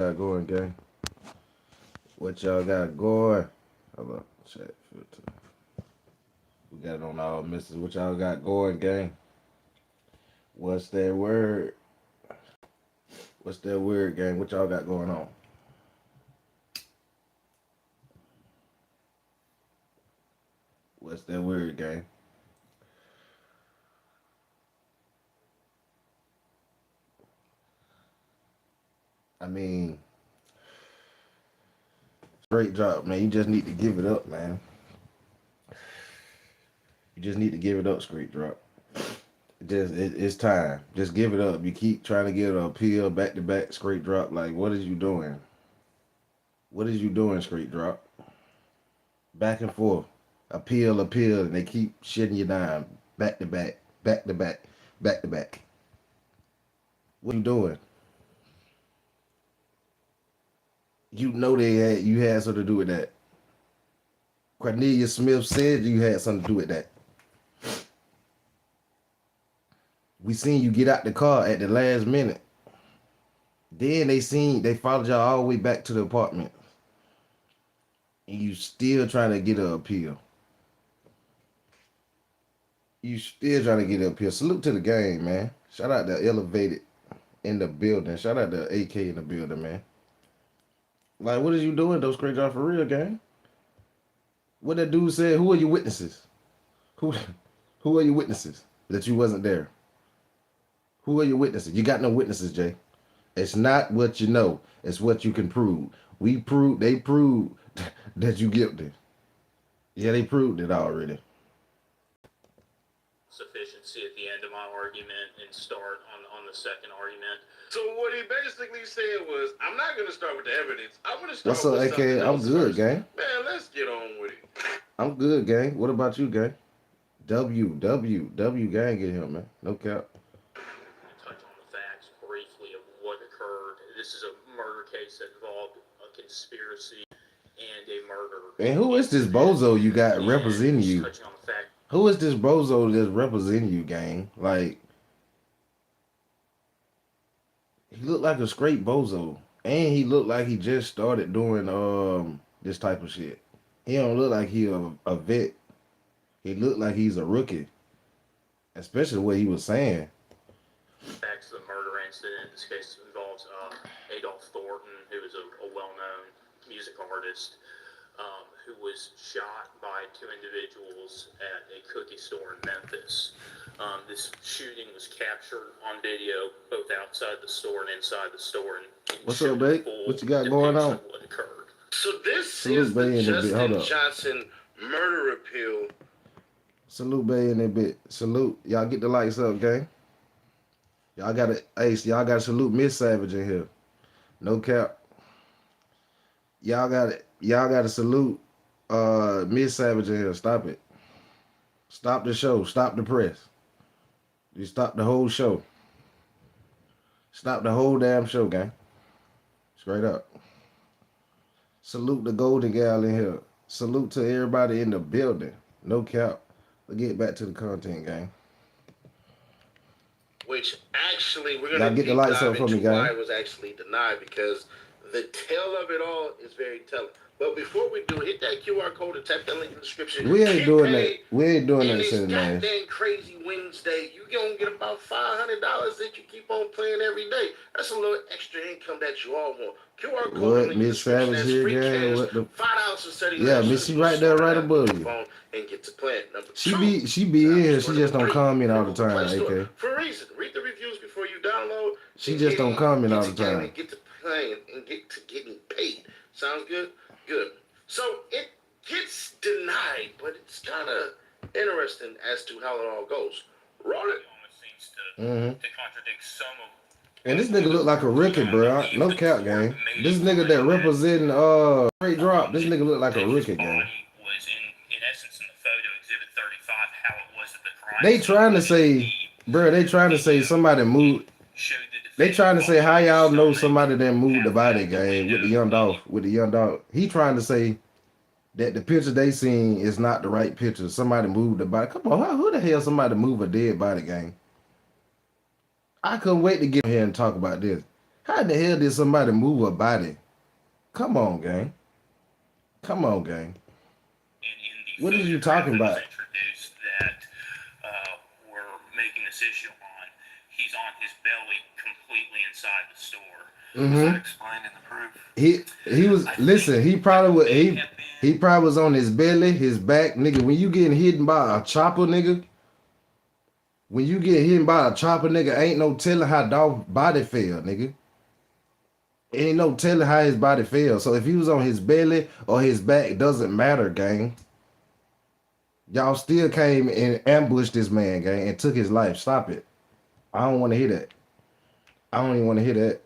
Got going, gang? What y'all got going? Hold up, chat filter. We got it on all misses. What y'all got going, gang? What's that word? What's that word, gang? What y'all got going on? What's that word, gang? I mean, straight drop, man. You just need to give it up, man. You just need to give it up, straight drop. It's time. Just give it up. You keep trying to get a appeal back to back straight drop. Like, what is you doing? What is you doing, straight drop? Back and forth. Appeal, and they keep shitting you down. Back to back, back to back, back to back. What you doing? You know you had something to do with that. Cornelia Smith said you had something to do with that. We seen you get out the car at the last minute. Then they followed y'all all the way back to the apartment. And you still trying to get an appeal. You still trying to get an appeal. Salute to the game, man. Shout out to Elevated in the building. Shout out to AK in the building, man. Like, what is you doing, though, straight drop for real, gang? What that dude said, who are your witnesses? Who are your witnesses that you wasn't there? Who are your witnesses? You got no witnesses, Jay. It's not what you know. It's what you can prove. They proved that you guilty. Yeah, they proved it already. Sufficiency at the end of my argument and start on the second argument. So what he basically said was, I'm not going to start with the evidence. I'm going to start What's up, with something AK? I'm else good, first. gang. Man, let's get on with it. I'm good, gang. What about you, gang? W gang in here, man. No cap. Touch on the facts briefly of what occurred. This is a murder case that involved a conspiracy and a murder. And who is this bozo you got representing you? Touching on the fact. Who is this bozo that's representing you, gang? Like, he looked like a straight bozo. And he looked like he just started doing this type of shit. He don't look like he a vet. He looked like he's a rookie. Especially what he was saying. Facts of the murder incident. This case involves Adolph Thornton, who is a well-known music artist, who was shot by two individuals at a cookie store in Memphis. This shooting was captured on video, both outside the store and inside the store. And what's up, babe? What you got going on? What occurred. So this is the Justin Johnson murder appeal. Salute, Bay, in that bit. Salute. Y'all get the lights up, gang. Y'all gotta salute Miss Savage in here. No cap. Y'all gotta salute Miss Savage in here. Stop it. Stop the show. Stop the press. You stop the whole show. Stop the whole damn show, gang. Straight up. Salute the Golden Gal in here. Salute to everybody in the building. No cap. We'll get back to the content, gang. Which actually, we're going to get the lights up for me, gang. Why it was actually denied, because the tale of it all is very telling. But before we do, hit that QR code and tap that link in the description. We ain't doing that. We ain't doing that since man. Goddamn crazy Wednesday. You gonna get about $500 that you keep on playing every day. That's a little extra income that you all want. QR code. What, Miss Savage here, gang? What the? $5.30. Yeah, Miss, she right there, right above you. And get to plan. She be in here. She just don't comment all the time, AK. For a reason. Read the reviews before you download. She just don't comment all the time. And get to playing and get to getting paid. Sounds good? Good. So it gets denied, but it's kind of interesting as to how it all goes. Roll it. Seems to contradict some of. And this nigga look like a rookie, bro. No cap, gang. This nigga that representing straight drop. This nigga look like a rookie, gang. Was in essence in the photo exhibit 35 how it was that the crime. They trying to say, bro. They trying to say somebody moved. They trying to say how y'all know somebody that moved the body, gang, with the young Dolph. With the young dog, he trying to say that the picture they seen is not the right picture. Somebody moved the body. Come on, who the hell somebody move a dead body, gang? I couldn't wait to get here and talk about this. How the hell did somebody move a body? Come on, gang. Come on, gang. In the What are you photograph talking that was about? introduced that we're making this issue on, he's on his belly completely inside the store. Was that explained in the proof? He was I listen. think He probably that was may have he been. probably was on his belly, his back, nigga. When you getting hit by a chopper, nigga. When you get hit by a chopper, nigga, ain't no telling how Dolph body fell, nigga. Ain't no telling how his body fell. So if he was on his belly or his back, it doesn't matter, gang. Y'all still came and ambushed this man, gang, and took his life. Stop it. I don't want to hear that. I don't even want to hear that.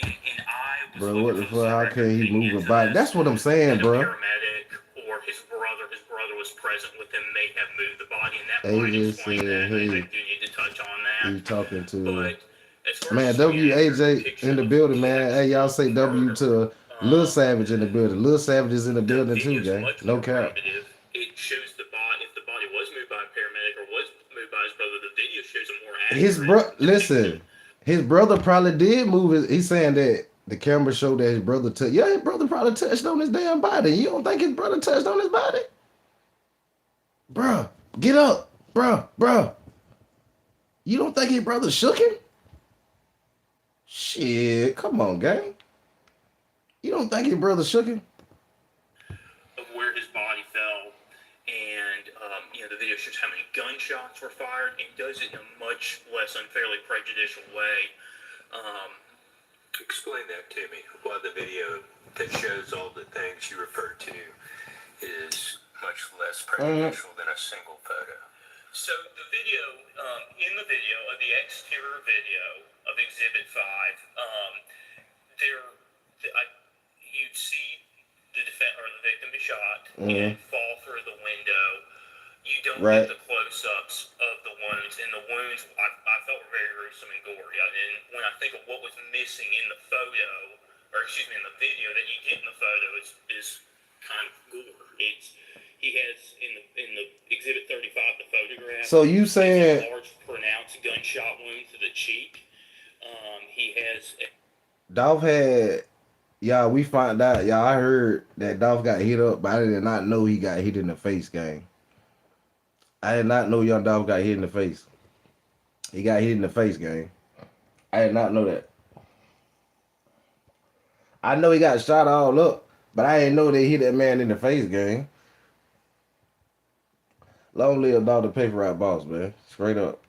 And I was Bro, looking what the for the fuck? How record can he digging move a into body? this, That's what I'm that saying, a bro. paramedic or his brother was present with him, may have moved the body, and that might AJ explain said, that. I hey, do need to touch on that. he talking to But as far as man, scanning your WAJ picture in the of building, the man. Hey, y'all actual say W murder, to Lil Savage in the building. Lil Savage is in the the building too, video's gang. much No more cap. primitive. It shows the body. If the body was moved by a paramedic or was moved by his brother, the video shows a more His accurate depiction. listen, his brother probably did move it. He's saying that the camera showed that his brother touched. Yeah, his brother probably touched on his damn body. You don't think his brother touched on his body? Bruh, get up. Bruh. You don't think his brother shook him? Shit, come on, gang. You don't think his brother shook him? Of where his body fell, and the video shows how many gunshots were fired, and does it in a much less unfairly prejudicial way. Explain that to me. Why the video that shows all the things you referred to is much less prejudicial than a single photo. So the video, in the video, of the exterior video of Exhibit 5, you'd see the victim be shot and fall through the window. You don't Right. get the close-ups of the wounds, and the wounds I felt were very gruesome and gory. And when I think of what was missing in the photo, or excuse me, in the video that you get in the photo, is kind of gore. He has in the Exhibit 35, the photograph. So you saying a large, pronounced gunshot wound to the cheek. He has. Dolph had y'all, we found out, y'all, I heard that Dolph got hit up, but I did not know he got hit in the face, gang. I did not know young Dolph got hit in the face. He got hit in the face, gang. I did not know that. I know he got shot all up, but I didn't know they hit that man in the face, gang. Long live Dolph the paper route boss, man. Straight up.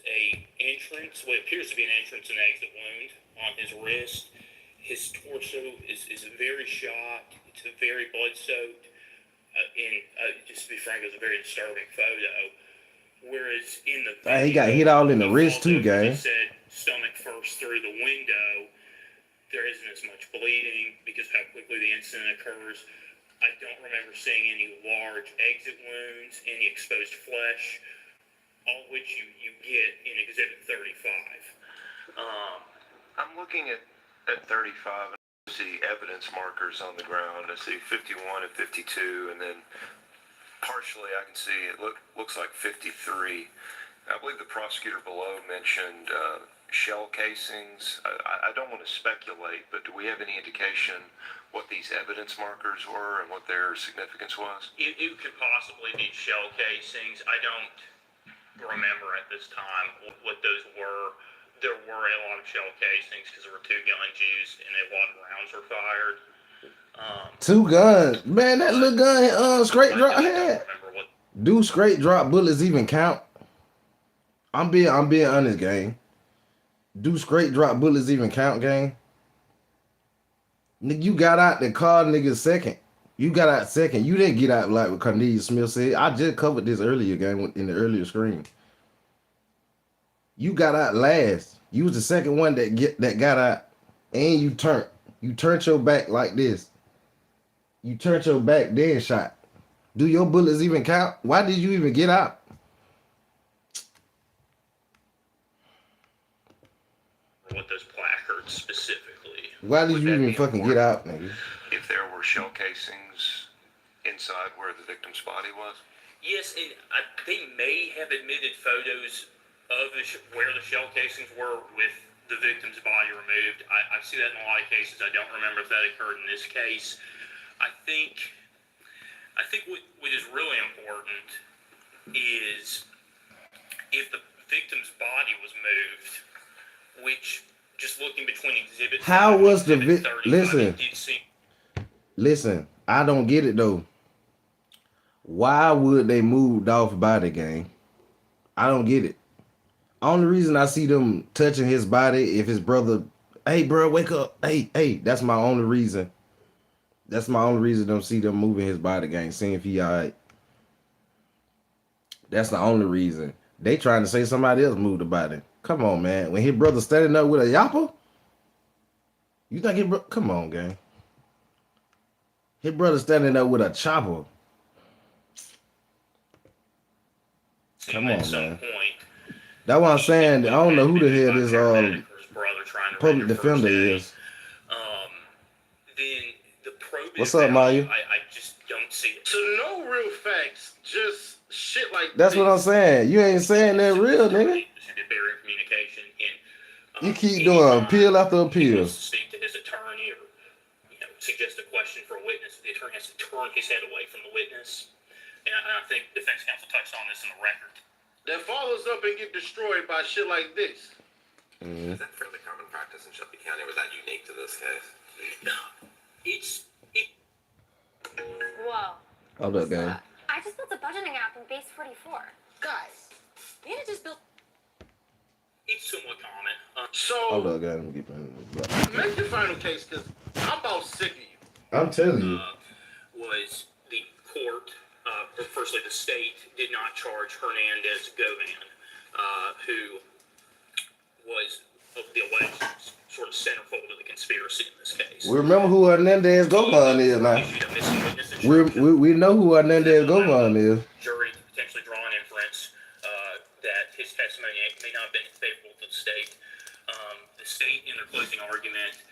A entrance, what appears to be an entrance and exit wound on his wrist. His torso is very shot. It's a very blood-soaked. Just to be frank, it was a very disturbing photo. Whereas in the video, He got hit all in the he wrist falls too, over, gang. he said stomach first through the window. There isn't as much bleeding because of how quickly the incident occurs. I don't remember seeing any large exit wounds, any exposed flesh, all of which you get in Exhibit 35. I'm looking at 35 and I see evidence markers on the ground. I see 51 and 52, and then partially I can see it looks like 53. I believe the prosecutor below mentioned shell casings. I don't want to speculate, but do we have any indication what these evidence markers were and what their significance was? It could possibly be shell casings. I don't remember at this time what those were. There were a lot of shell casings because there were 2 guns used and a lot of rounds were fired. 2 guns. Man, that little gun straight drop I don't head. remember what. Do straight drop bullets even count? I'm being honest, gang. Do straight drop bullets even count, gang? Nigga, you got out the car, nigga, second. You got out second. You didn't get out like what Cornelius Smith said. I just covered this earlier, gang, in the earlier screen. You got out last. You was the second one that got out, and you turned. You turned your back like this. You turned your back, then shot. Do your bullets even count? Why did you even get out? What those placards specifically. Why did Would you that even be fucking get out, nigga? If there were shell casings inside where the victim's body was? Yes, and they may have admitted photos of where the shell casings were with the victim's body removed. I see that in a lot of cases. I don't remember if that occurred in this case. I think what is really important is if the victim's body was moved, which just looking between exhibits. How was the listen? I don't get it though. Why would they move Dolph's body, gang? I don't get it. Only reason I see them touching his body if his brother, hey bro, wake up, hey, that's my only reason. That's my only reason them see them moving his body, gang, seeing if he alright. That's the only reason. They trying to say somebody else moved the body. Come on, man. When his brother standing up with a yapper, you think his brother? Come on, gang. His brother standing up with a chopper. Come on, man. That's what I'm saying. I don't know who the hell this public defender is. Then the probative What's up, Maya? I just don't see it. So no real facts, just shit like That's what I'm saying. You ain't saying that real, nigga. Communication and You keep doing appeal after appeal. Speak to his attorney or suggest a question for a witness. The attorney has to turn his head away from the witness. And I think defense counsel touched on this in the record. That follows up and get destroyed by shit like this. Is that fairly common practice in Shelby County, or was that unique to this case? No, Whoa. Hold up, gang. I just built a budgeting app in Base 44. Guys, Nina just built. it's somewhat common. So Hold up, gang. Let me get make your final case, because I'm about sick of you. I'm telling you. Was the court, firstly, the state did not charge Hernandez Govan, who was the alleged sort of centerfold of the conspiracy in this case. We remember who Hernandez Govan is now. We know who Hernandez Govan is. Jury to potentially draw an inference that his testimony may not have been favorable to the state. The state, in their closing argument,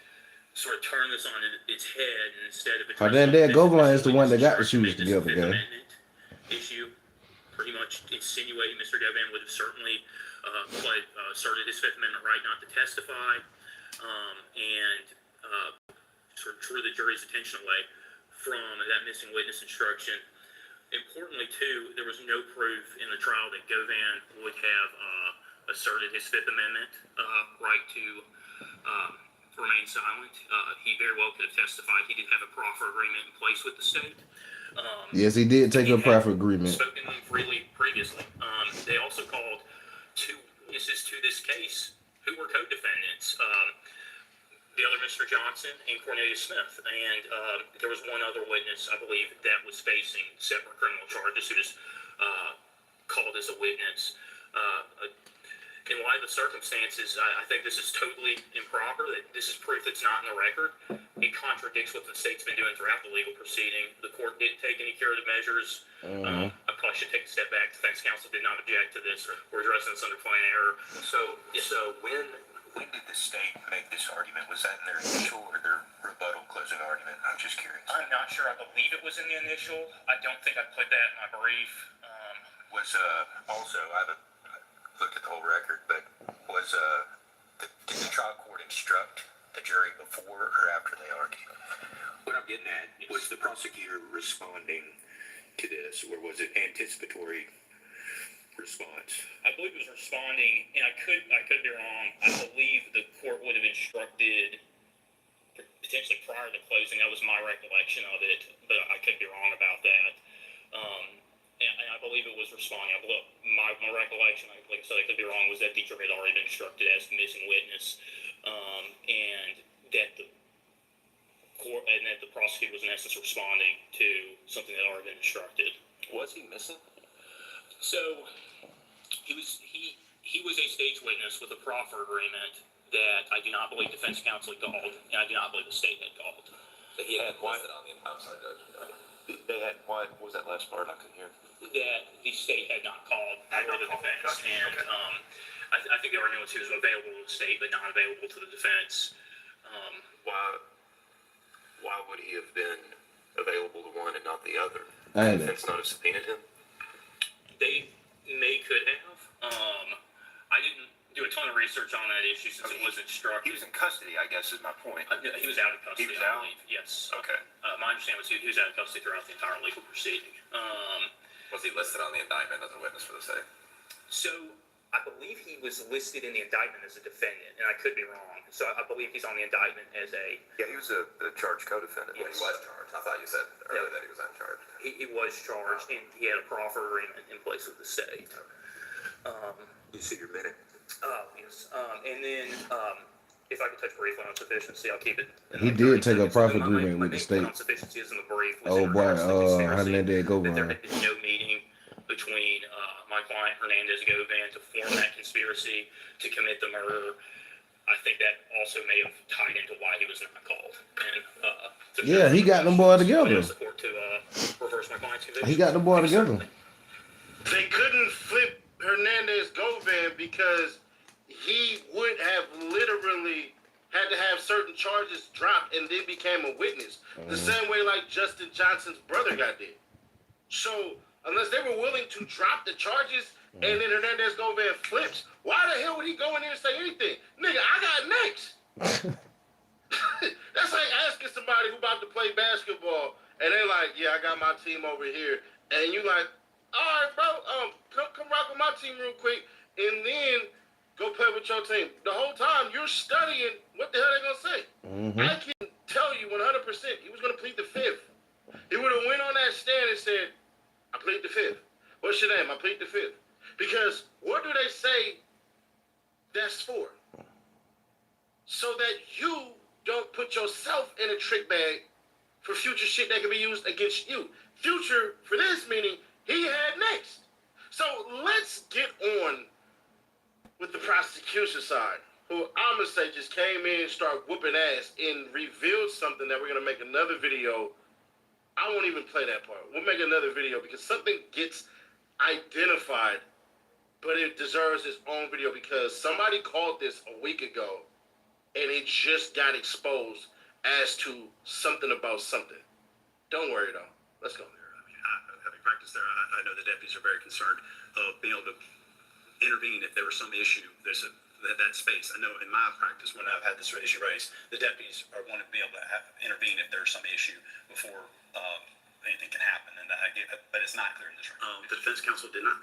sort of turned this on its head, and instead of Hernandez Govan is the one that got the shoes together, gang. gang. Issue, pretty much insinuating Mr. Govan would have certainly asserted his Fifth Amendment right not to testify, and sort of drew the jury's attention away from that missing witness instruction. Importantly, too, there was no proof in the trial that Govan would have asserted his Fifth Amendment right to remain silent. He very well could have testified. He did have a proffer agreement in place with the state. Yes, he did take a proffer agreement. Spoken freely previously. They also called two witnesses to this case who were co-defendants. The other Mr. Johnson and Cornelius Smith. And there was one other witness, I believe, that was facing separate criminal charges who was called as a witness. In light of the circumstances, I think this is totally improper. That this is proof that's not in the record. It contradicts what the state's been doing throughout the legal proceeding. The court didn't take any curative measures. I probably should take a step back. Defense counsel did not object to this. We're addressing this under plain error. So when did the state make this argument? Was that in their initial or their rebuttal closing argument? I'm just curious. I'm not sure. I believe it was in the initial. I don't think I put that in my brief. Also, I haven't looked at the whole record, but did the trial court instruct the jury before or after they argued? What I'm getting at was the prosecutor responding to this, or was it anticipatory response? I believe it was responding, and I could be wrong. I believe the court would have instructed potentially prior to closing. That was my recollection of it, but I could be wrong about that. And I believe it was responding. My recollection, like I said, I could be wrong, was that the jury had already been instructed as the missing witness, and that the court and that the prosecutor was in essence responding to something that had already been instructed. Was he missing? So he was a stage witness with a proffer agreement that I do not believe defense counsel had called, and I do not believe the state had called. He had listed on the outside judge. They had what was that last part? I couldn't hear. That the state had not called for the defense, and I think the argument was he was available to the state but not available to the defense. Why would he have been available to one and not the other? I The defense not have subpoenaed him? They could have. I didn't do a ton of research on that issue since it wasn't struck. He was in custody, I guess, is my point. He was out of custody, He was I out? believe. Yes. Okay. My understanding was he was out of custody throughout the entire legal proceeding. Was he listed on the indictment as a witness for the state? So I believe he was listed in the indictment as a defendant, and I could be wrong. So I believe he's on the indictment as a. Yeah, he was a charged co-defendant. Well, he was charged. I thought you said earlier that he was uncharged. He was charged, and he had a proffer agreement in place with the state. You see your minute. Yes. And then, if I could touch briefly on sufficiency, I'll keep it. He did take a profit agreement with the state. On sufficiency is in the brief. was Oh in boy, regards to the conspiracy, Hernandez that there Govan. had been no meeting between my client Hernandez Govan to form that conspiracy to commit the murder. I think that also may have tied into why he was not called. And Yeah, he got them boy together. The court to reverse my client's conviction. He got the boy together. They couldn't flip Hernandez Govan because he would have literally had to have certain charges dropped and then became a witness. The same way like Justin Johnson's brother got did. So unless they were willing to drop the charges and then Hernandez Govan flips, why the hell would he go in there and say anything? Nigga, I got next. That's like asking somebody who about to play basketball and they're like, yeah, I got my team over here. And you like, all right, bro, come rock with my team real quick, and then go play with your team. The whole time you're studying what the hell they gonna say. I can tell you 100% he was gonna plead the fifth. He would have went on that stand and said, "I plead the fifth. What's your name? I plead the fifth." Because what do they say that's for? So that you don't put yourself in a trick bag for future shit that can be used against you. Future for this meaning. He had next. So let's get on with the prosecution side, who I'm going to say just came in, started whooping ass, and revealed something that we're going to make another video. I won't even play that part. We'll make another video because something gets identified, but it deserves its own video because somebody called this a week ago, and it just got exposed as to something about something. Don't worry, though. Let's go. Having practiced there, I know the deputies are very concerned of being able to intervene if there was some issue. There's that space. I know in my practice, when I've had this issue raised, the deputies want to be able to intervene if there's some issue before anything can happen. But it's not clear in this room. The defense counsel did not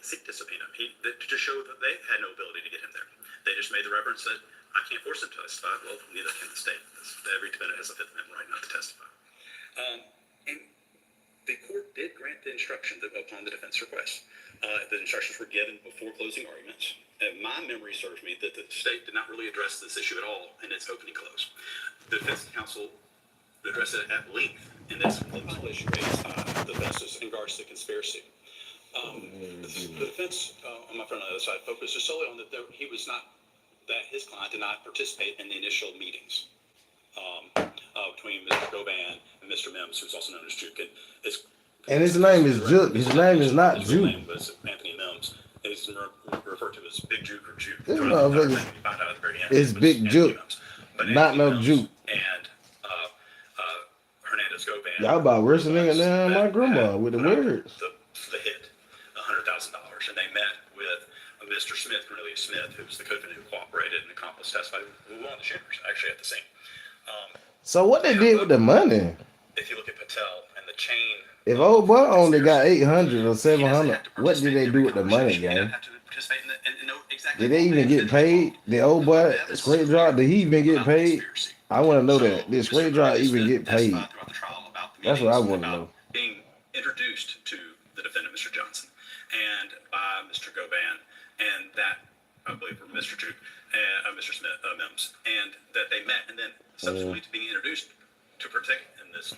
seek to subpoena him to show that they had no ability to get him there. They just made the reference that I can't force him to testify. Well, neither can the state. Every defendant has a Fifth Amendment right not to testify. And the court did grant the instruction upon the defense request. The instructions were given before closing arguments. And my memory serves me that the state did not really address this issue at all in its opening close. The defense counsel addressed it at length in this closing issue raised the defense in regards to conspiracy. The defense on my friend on the other side focused solely on that his client did not participate in the initial meetings between Mr. Govan and Mr. Mims, who's also known as Juke. And his name is Juke. His name is not His Juke. name was Anthony Mims. He's referred to as Big Juke or Juke. This motherfucker is Big Juke, not no Juke. And Hernandez Govan. Y'all about worse than my grandma with the words. The hit, $100,000, and they met with Mr. Smith, Cornelius Smith, who was the co-defendant who cooperated and accomplice testified, who won the shooters actually at the scene. So what they did with the money? If you look at Patel and the chain. If old boy only got 800 or 700, what did they do with the money, gang? Did they even get paid? The old boy, Straight Drop, did he even get paid? I want to know that. Did Straight Drop even get paid? That's what I want to know. Being introduced to the defendant, Mr. Johnson, and by Mr. Govan, and that, I believe, were Mr. Juke and Mr. Smith, Mims, and that they met, and then subsequently to being introduced to partake in this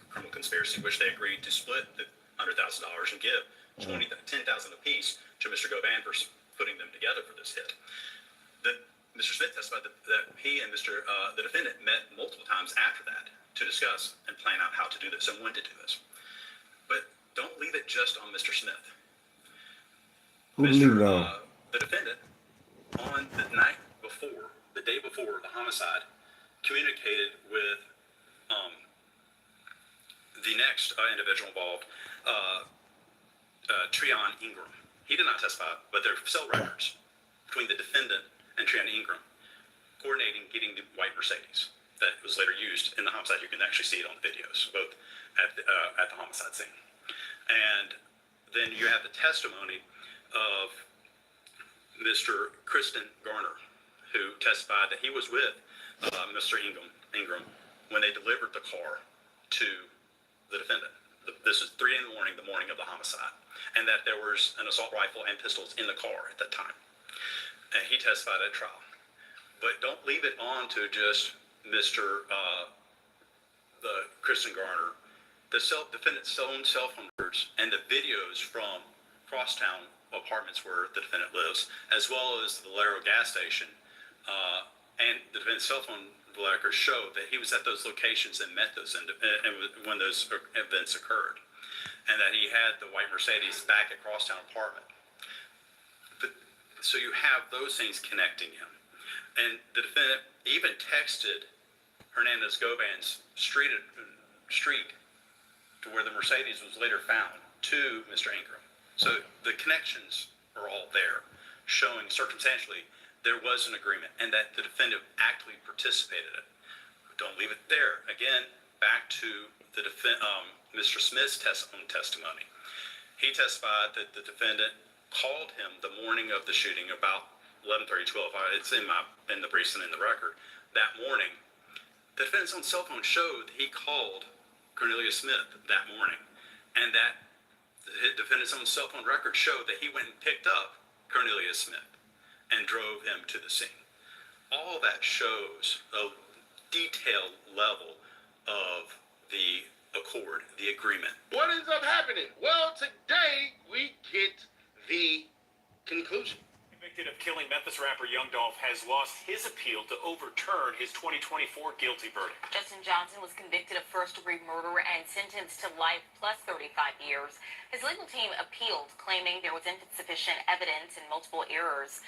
criminal conspiracy, which they agreed to split the $100,000 and give $10,000 apiece to Mr. Govan for putting them together for this hit. Mr. Smith testified that he and the defendant met multiple times after that to discuss and plan out how to do this and when to do this. But don't leave it just on Mr. Smith. Who leave it on? The defendant, on the night before, the day before the homicide, communicated with the next individual involved, Treon Ingram. He did not testify, but their cell records between the defendant and Trina Ingram, coordinating getting the white Mercedes that was later used in the homicide. You can actually see it on the videos, both at the homicide scene. And then you have the testimony of Mr. Kristen Garner, who testified that he was with Mr. Ingram when they delivered the car to the defendant. This is 3 a.m, the morning of the homicide, and that there was an assault rifle and pistols in the car at that time. And he testified at trial. But don't leave it on to just Mr. The Kristen Garner. The defendant's own cell phone records and the videos from Crosstown apartments where the defendant lives, as well as the Valero gas station, and the defendant's cell phone records show that he was at those locations and met those when those events occurred, and that he had the white Mercedes back at Crosstown apartment. But, so you have those things connecting him, and the defendant even texted Hernandez Goban's street to where the Mercedes was later found to Mr. Ingram. So the connections are all there, showing circumstantially there was an agreement and that the defendant actively participated in it. Don't leave it there. Again, back to the Mr. Smith's testimony. He testified that the defendant called him the morning of the shooting about 11:30, 12. It's in the briefs and in the record. That morning, the defendant's own cell phone showed he called Cornelius Smith that morning, and that the defendant's own cell phone record showed that he went and picked up Cornelius Smith and drove him to the scene. All that shows a detailed level of the accord, the agreement. What ends up happening? Well, today we get the conclusion. Convicted of killing Memphis rapper Young Dolph has lost his appeal to overturn his 2024 guilty verdict. Justin Johnson was convicted of first-degree murder and sentenced to life plus 35 years. His legal team appealed, claiming there was insufficient evidence and multiple errors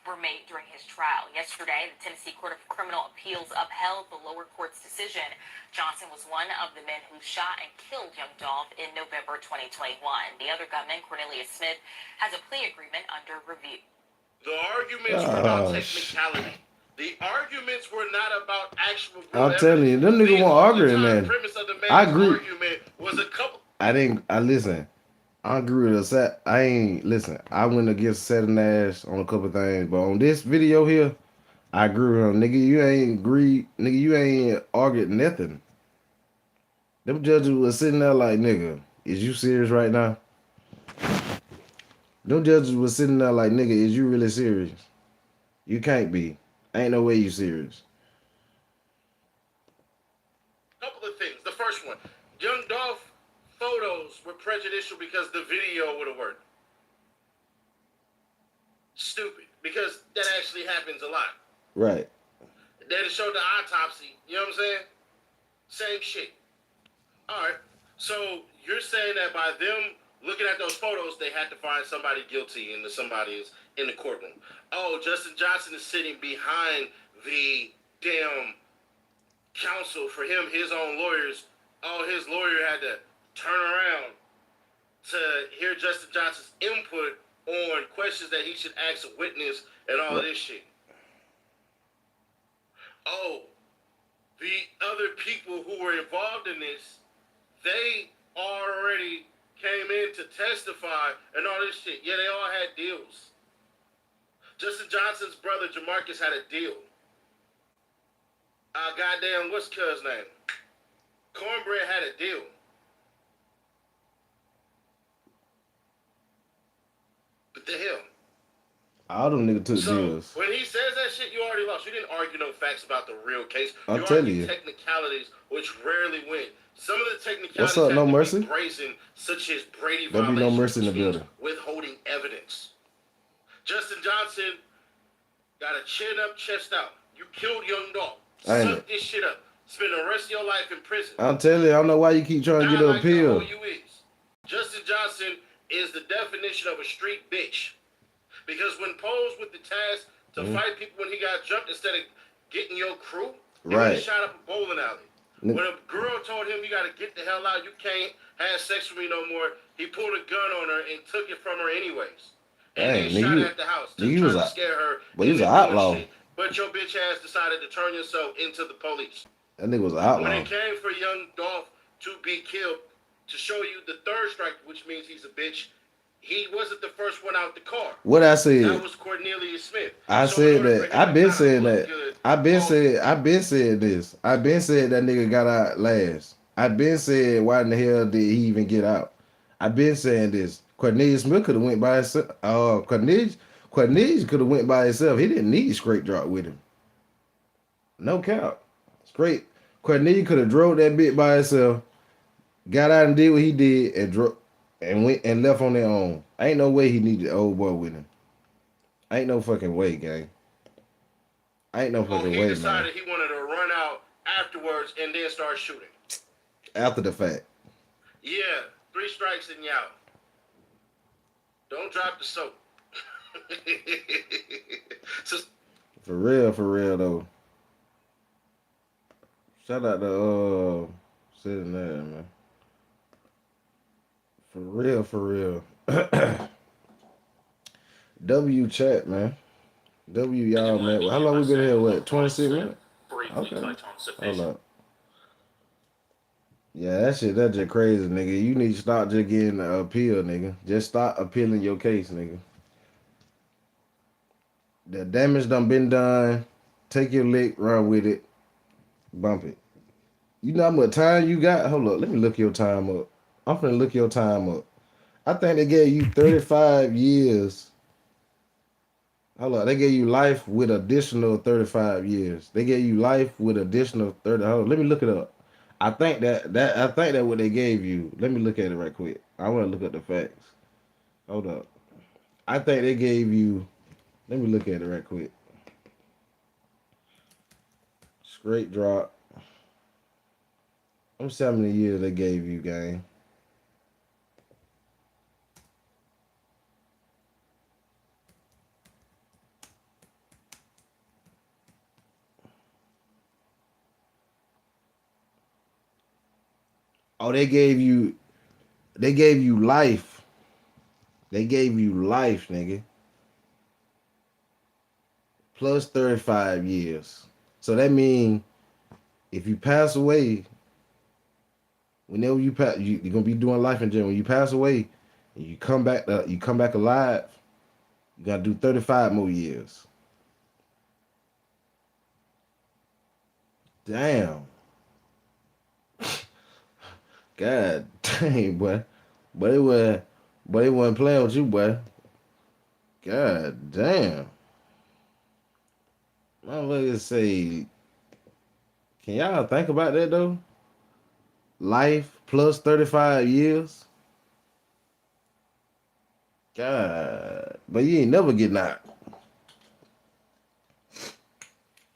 were made during his trial. Yesterday, the Tennessee Court of Criminal Appeals upheld the lower court's decision. Johnson was one of the men who shot and killed Young Dolph in November 2021. The other gunman, Cornelius Smith, has a plea agreement under review. The arguments were about technicality. The arguments were not about actual. I'm telling you, them niggas won't argue, man. I agree. Argument was a couple. Listen. I agree with us. I went against Seth Nash on a couple of things, but on this video here, I agree with him. Nigga, you ain't agreed. Nigga, you ain't argued nothing. Them judges was sitting there like, nigga, is you serious right now? Them judges was sitting there like, nigga, is you really serious? You can't be. Ain't no way you serious. Couple of things. The first one, Young Dolph photos were prejudicial because the video would have worked. Stupid. Because that actually happens a lot. Right. They showed the autopsy. You know what I'm saying? Same shit. All right. So you're saying that by them looking at those photos, they had to find somebody guilty and somebody is in the courtroom. Oh, Justin Johnson is sitting behind the damn counsel for him, his own lawyers. Oh, his lawyer had to turn around to hear Justin Johnson's input on questions that he should ask a witness and all of this shit. Oh, the other people who were involved in this, they already came in to testify and all this shit. Yeah, they all had deals. Justin Johnson's brother, Jamarcus, had a deal. Goddamn, what's cuz name? Cornbread had a deal. What the hell? All them niggas took deals. When he says that shit, you already lost. You didn't argue no facts about the real case. I'm telling you. Technicalities, which rarely win. Some of the technicalities What's up, No Mercy? brazen, such as Brady There'll be no mercy in the building. Withholding evidence. Justin Johnson got a chin up, chest out. You killed Young Dolph. Suck this shit up. Spend the rest of your life in prison. I'm telling you, I don't know why you keep trying to get an appeal. Justin Johnson is the definition of a street bitch. Because when posed with the task to fight people when he got jumped instead of getting your crew, he shot up a bowling alley. When a girl told him, you got to get the hell out, you can't have sex with me no more, he pulled a gun on her and took it from her anyways. and then Dang, shot nigga, at the house to nigga, try to scare her but he was into an doing outlaw. shit. But your bitch ass decided to turn yourself into the police. That nigga was an When outlaw. it came for young Dolph to be killed, to show you the third strike, which means he's a bitch, he wasn't the first one out the car. What I said? That was Cornelius Smith. I So in said order for that. him I to been kinda saying look that. good, I been all- said. I been said this. I been said that nigga got out last. I been said why in the hell did he even get out? I been saying this. Cornelius Smith could have went by himself. Cornelius could have went by himself. He didn't need straight drop with him. No cap. Straight. Cornelius could have drove that bit by himself. Got out and did what he did and drove and went and left on their own. Ain't no way he needed the old boy with him. Ain't no fucking way, gang. Ain't no fucking he way, man. decided he wanted to run out afterwards and then start shooting. After the fact. Yeah, 3 strikes and you out. Don't drop the soap. So, For real though. Shout out to sitting there, man. For real. W chat, man. W y'all, man. How long we been here? What, 26 minutes? Okay. Hold up. Yeah, that's just crazy, nigga. You need to start just getting an appeal, nigga. Just start appealing your case, nigga. The damage done been done. Take your lick, run with it, bump it. You know how much time you got? Hold up, let me look your time up. I'm finna look your time up. I think they gave you 35 years. Hold up, they gave you life with additional 35 years. They gave you life with additional 30. Hold up, let me look it up. I think that what they gave you. Let me look at it right quick. I want to look at the facts. Hold up. I think they gave you. Let me look at it right quick. Straight drop. Let me see how many years they gave you, gang. Oh, they gave you life. They gave you life, nigga. Plus 35 years. So that means if you pass away, whenever you pass, you're gonna be doing life in jail. When you pass away, and you come back alive, you gotta do 35 more years. Damn. God dang, boy. But it wasn't playing with you, boy. God damn. Motherfuckers say, can y'all think about that though? Life plus 35 years? God. But you ain't never getting out.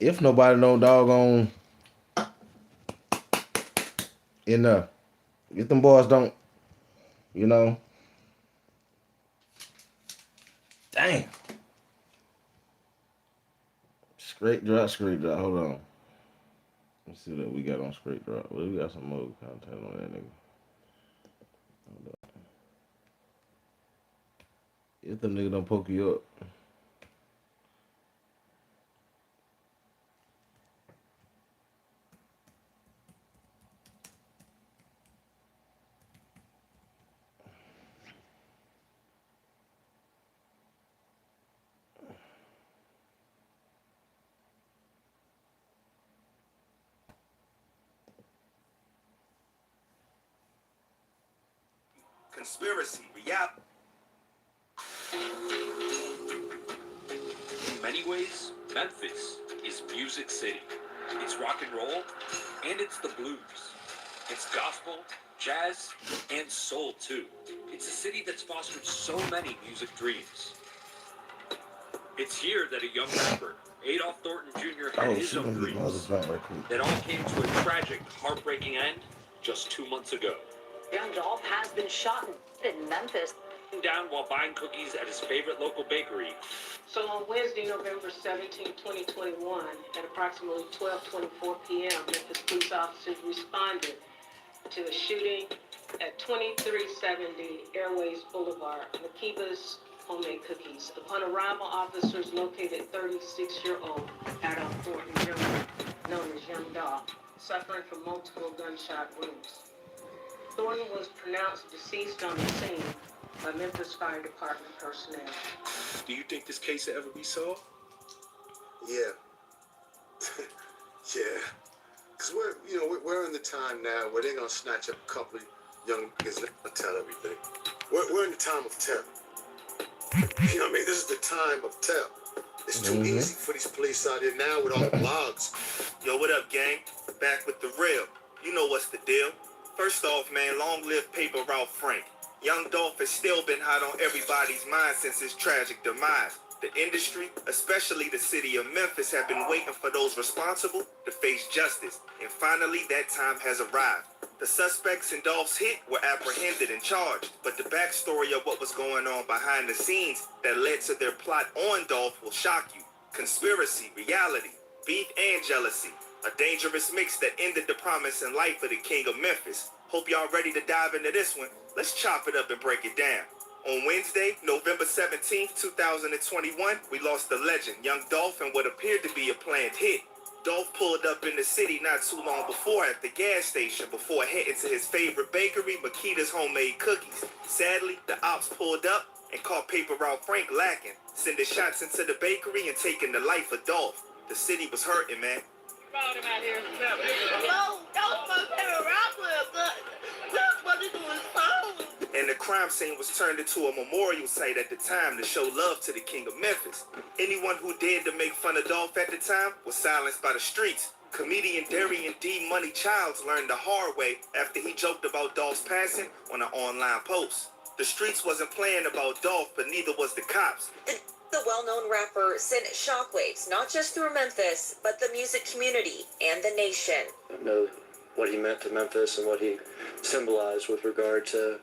If nobody don't doggone enough. If them boys don't, you know. Damn. Straight drop. Hold on. Let's see what we got on straight drop. Well, we got some more content on that nigga. Hold up. If them nigga don't poke you up. Conspiracy, reality. In many ways, Memphis is Music City. It's rock and roll, and it's the blues. It's gospel, jazz, and soul too. It's a city that's fostered so many music dreams. It's here that a young rapper, Adolph Thornton Jr., had his own dreams. That all came to a tragic, heartbreaking end just 2 months ago. Young Dolph has been shot in Memphis. Down while buying cookies at his favorite local bakery. So on Wednesday, November 17, 2021, at approximately 12:24 p.m., Memphis police officers responded to a shooting at 2370 Airways Boulevard, Makibas homemade cookies. Upon arrival, officers located 36-year-old Adolph Thornton Jr., known as Young Dolph, suffering from multiple gunshot wounds. Thornton was pronounced deceased on the scene by Memphis Fire Department personnel. Do you think this case will ever be solved? Yeah. Yeah. Because we're in the time now where they're going to snatch up a couple of young niggas and tell everything. We're in the time of terror. You know what I mean? This is the time of terror. It's too easy for these police out here now with all the logs. Yo, what up, gang? Back with the real. You know what's the deal. First off, man, long live Paper Route Frank. Young Dolph has still been hot on everybody's mind since his tragic demise. The industry, especially the city of Memphis, have been waiting for those responsible to face justice. And finally, that time has arrived. The suspects in Dolph's hit were apprehended and charged, but the backstory of what was going on behind the scenes that led to their plot on Dolph will shock you. Conspiracy, reality, beef and jealousy. A dangerous mix that ended the promise in life of the king of Memphis. Hope y'all ready to dive into this one. Let's chop it up and break it down. On Wednesday, November 17th, 2021, we lost the legend, Young Dolph, in what appeared to be a planned hit. Dolph pulled up in the city not too long before at the gas station before heading to his favorite bakery, Makita's Homemade Cookies. Sadly, the ops pulled up and caught Paper Route Frank lacking, sending shots into the bakery and taking the life of Dolph. The city was hurting, man. And the crime scene was turned into a memorial site at the time to show love to the king of Memphis. Anyone who dared to make fun of Dolph at the time was silenced by the streets. Comedian Darian D. Money Childs learned the hard way after he joked about Dolph's passing on an online post. The streets wasn't playing about Dolph, but neither was the cops. The well-known rapper sent shockwaves not just through Memphis, but the music community and the nation. I know what he meant to Memphis and what he symbolized with regard to,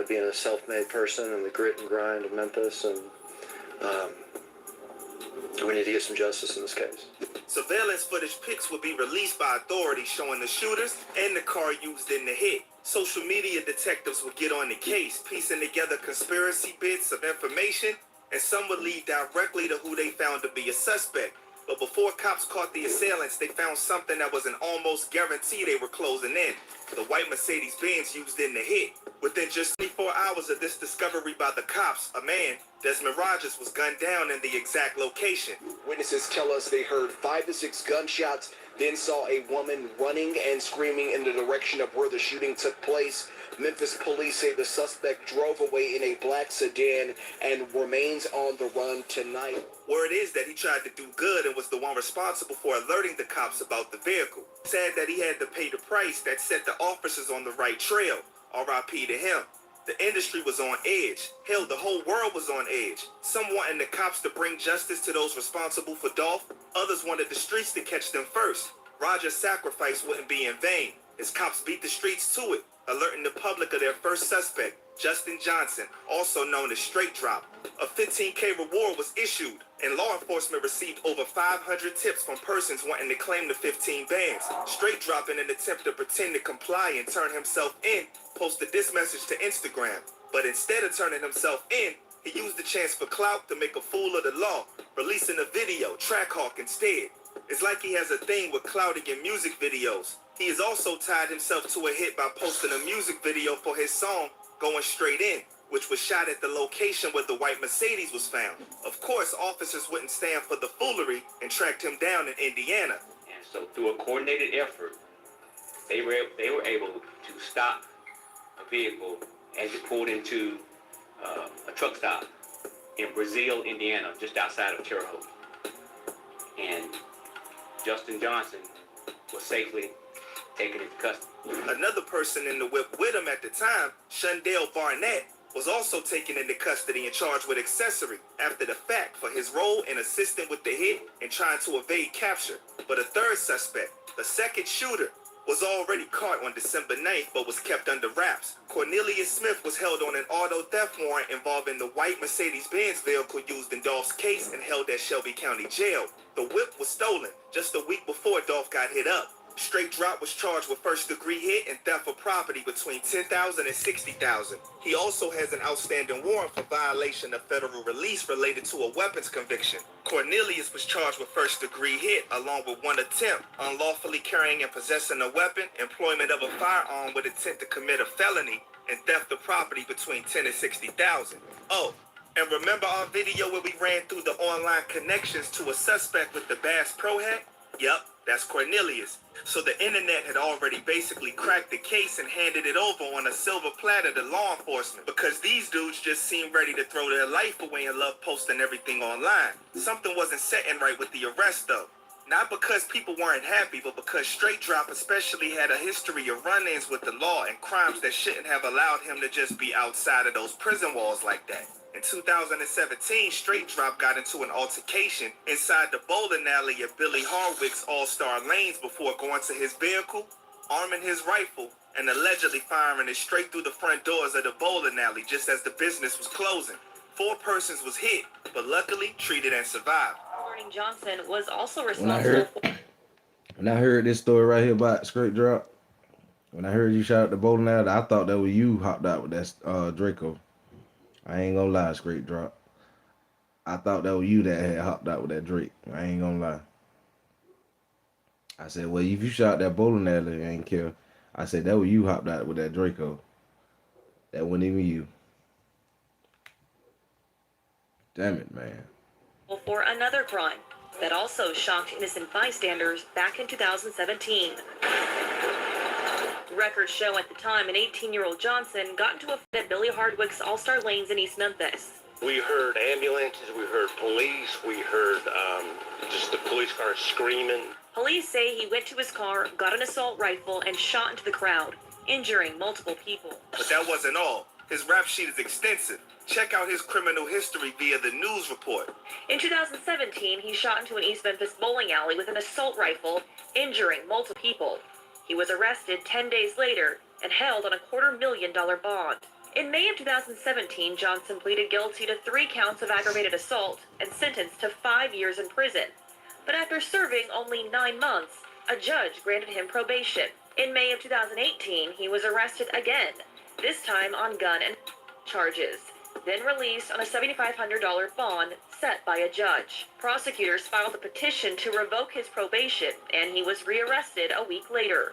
being a self-made person and the grit and grind of Memphis, and we need to get some justice in this case. Surveillance footage pics will be released by authorities showing the shooters and the car used in the hit. Social media detectives will get on the case, piecing together conspiracy bits of information, and some would lead directly to who they found to be a suspect. But before cops caught the assailants, they found something that was an almost guarantee they were closing in. The white Mercedes-Benz used in the hit. Within just 24 hours of this discovery by the cops, a man, Desmond Rogers, was gunned down in the exact location. Witnesses tell us they heard 5 to 6 gunshots, then saw a woman running and screaming in the direction of where the shooting took place. Memphis police say the suspect drove away in a black sedan and remains on the run tonight. Word is that he tried to do good and was the one responsible for alerting the cops about the vehicle. Sad that he had to pay the price that set the officers on the right trail. R.I.P. to him. The industry was on edge. Hell, the whole world was on edge. Some wanting the cops to bring justice to those responsible for Dolph. Others wanted the streets to catch them first. Rogers' sacrifice wouldn't be in vain, as cops beat the streets to it, alerting the public of their first suspect, Justin Johnson, also known as Straight Drop. A $15K reward was issued, and law enforcement received over 500 tips from persons wanting to claim the 15 bands. Straight Drop, in an attempt to pretend to comply and turn himself in, posted this message to Instagram. But instead of turning himself in, he used the chance for clout to make a fool of the law, releasing a video, Trackhawk, instead. It's like he has a thing with clouting in music videos. He has also tied himself to a hit by posting a music video for his song, Going Straight In, which was shot at the location where the white Mercedes was found. Of course, officers wouldn't stand for the foolery and tracked him down in Indiana. And so through a coordinated effort, they were able to stop a vehicle as it pulled into a truck stop in Brazil, Indiana, just outside of Terre Haute. And Justin Johnson was safely taken into custody. Another person in the whip with him at the time, Shundell Barnett, was also taken into custody and charged with accessory after the fact for his role in assisting with the hit and trying to evade capture. But a third suspect, the second shooter, was already caught on December 9th but was kept under wraps. Cornelius Smith was held on an auto theft warrant involving the white Mercedes-Benz vehicle used in Dolph's case and held at Shelby County Jail. The whip was stolen just a week before Dolph got hit up. Straight Drop was charged with first-degree hit and theft of property between $10,000 and $60,000. He also has an outstanding warrant for violation of federal release related to a weapons conviction. Cornelius was charged with first-degree hit along with one attempt, unlawfully carrying and possessing a weapon, employment of a firearm with intent to commit a felony, and theft of property between $10,000 and $60,000. Oh, and remember our video where we ran through the online connections to a suspect with the Bass Pro hat? Yup, that's Cornelius. So the internet had already basically cracked the case and handed it over on a silver platter to law enforcement because these dudes just seemed ready to throw their life away and love posting everything online. Something wasn't setting right with the arrest though. Not because people weren't happy, but because Straight Drop especially had a history of run-ins with the law and crimes that shouldn't have allowed him to just be outside of those prison walls like that. In 2017, Straight Drop got into an altercation inside the bowling alley at Billy Hardwick's All-Star Lanes before going to his vehicle, arming his rifle, and allegedly firing it straight through the front doors of the bowling alley just as the business was closing. 4 persons was hit, but luckily treated and survived. Warning Johnson was also When I heard this story right here about Straight Drop, when I heard you shout out the bowling alley, I thought that was you hopped out with that Draco. I ain't gonna lie, Straight Drop. I thought that was you that had hopped out with that Drake. I ain't gonna lie. I said, well, if you shot that bowling alley, I ain't care. I said, that was you hopped out with that Draco. That wasn't even you. Damn it, man. For another crime that also shocked innocent bystanders back in 2017. Records show at the time an 18-year-old Johnson got into a fight at Billy Hardwick's All-Star Lanes in East Memphis. We heard ambulances, we heard police, we heard just the police cars screaming. Police say he went to his car, got an assault rifle, and shot into the crowd, injuring multiple people. But that wasn't all. His rap sheet is extensive. Check out his criminal history via the news report. In 2017, he shot into an East Memphis bowling alley with an assault rifle, injuring multiple people. He was arrested 10 days later and held on a $250,000 bond. In May of 2017, Johnson pleaded guilty to 3 counts of aggravated assault and sentenced to 5 years in prison. But after serving only 9 months, a judge granted him probation. In May of 2018, he was arrested again, this time on gun and charges, then released on a $7,500 bond set by a judge. Prosecutors filed a petition to revoke his probation, and he was rearrested a week later.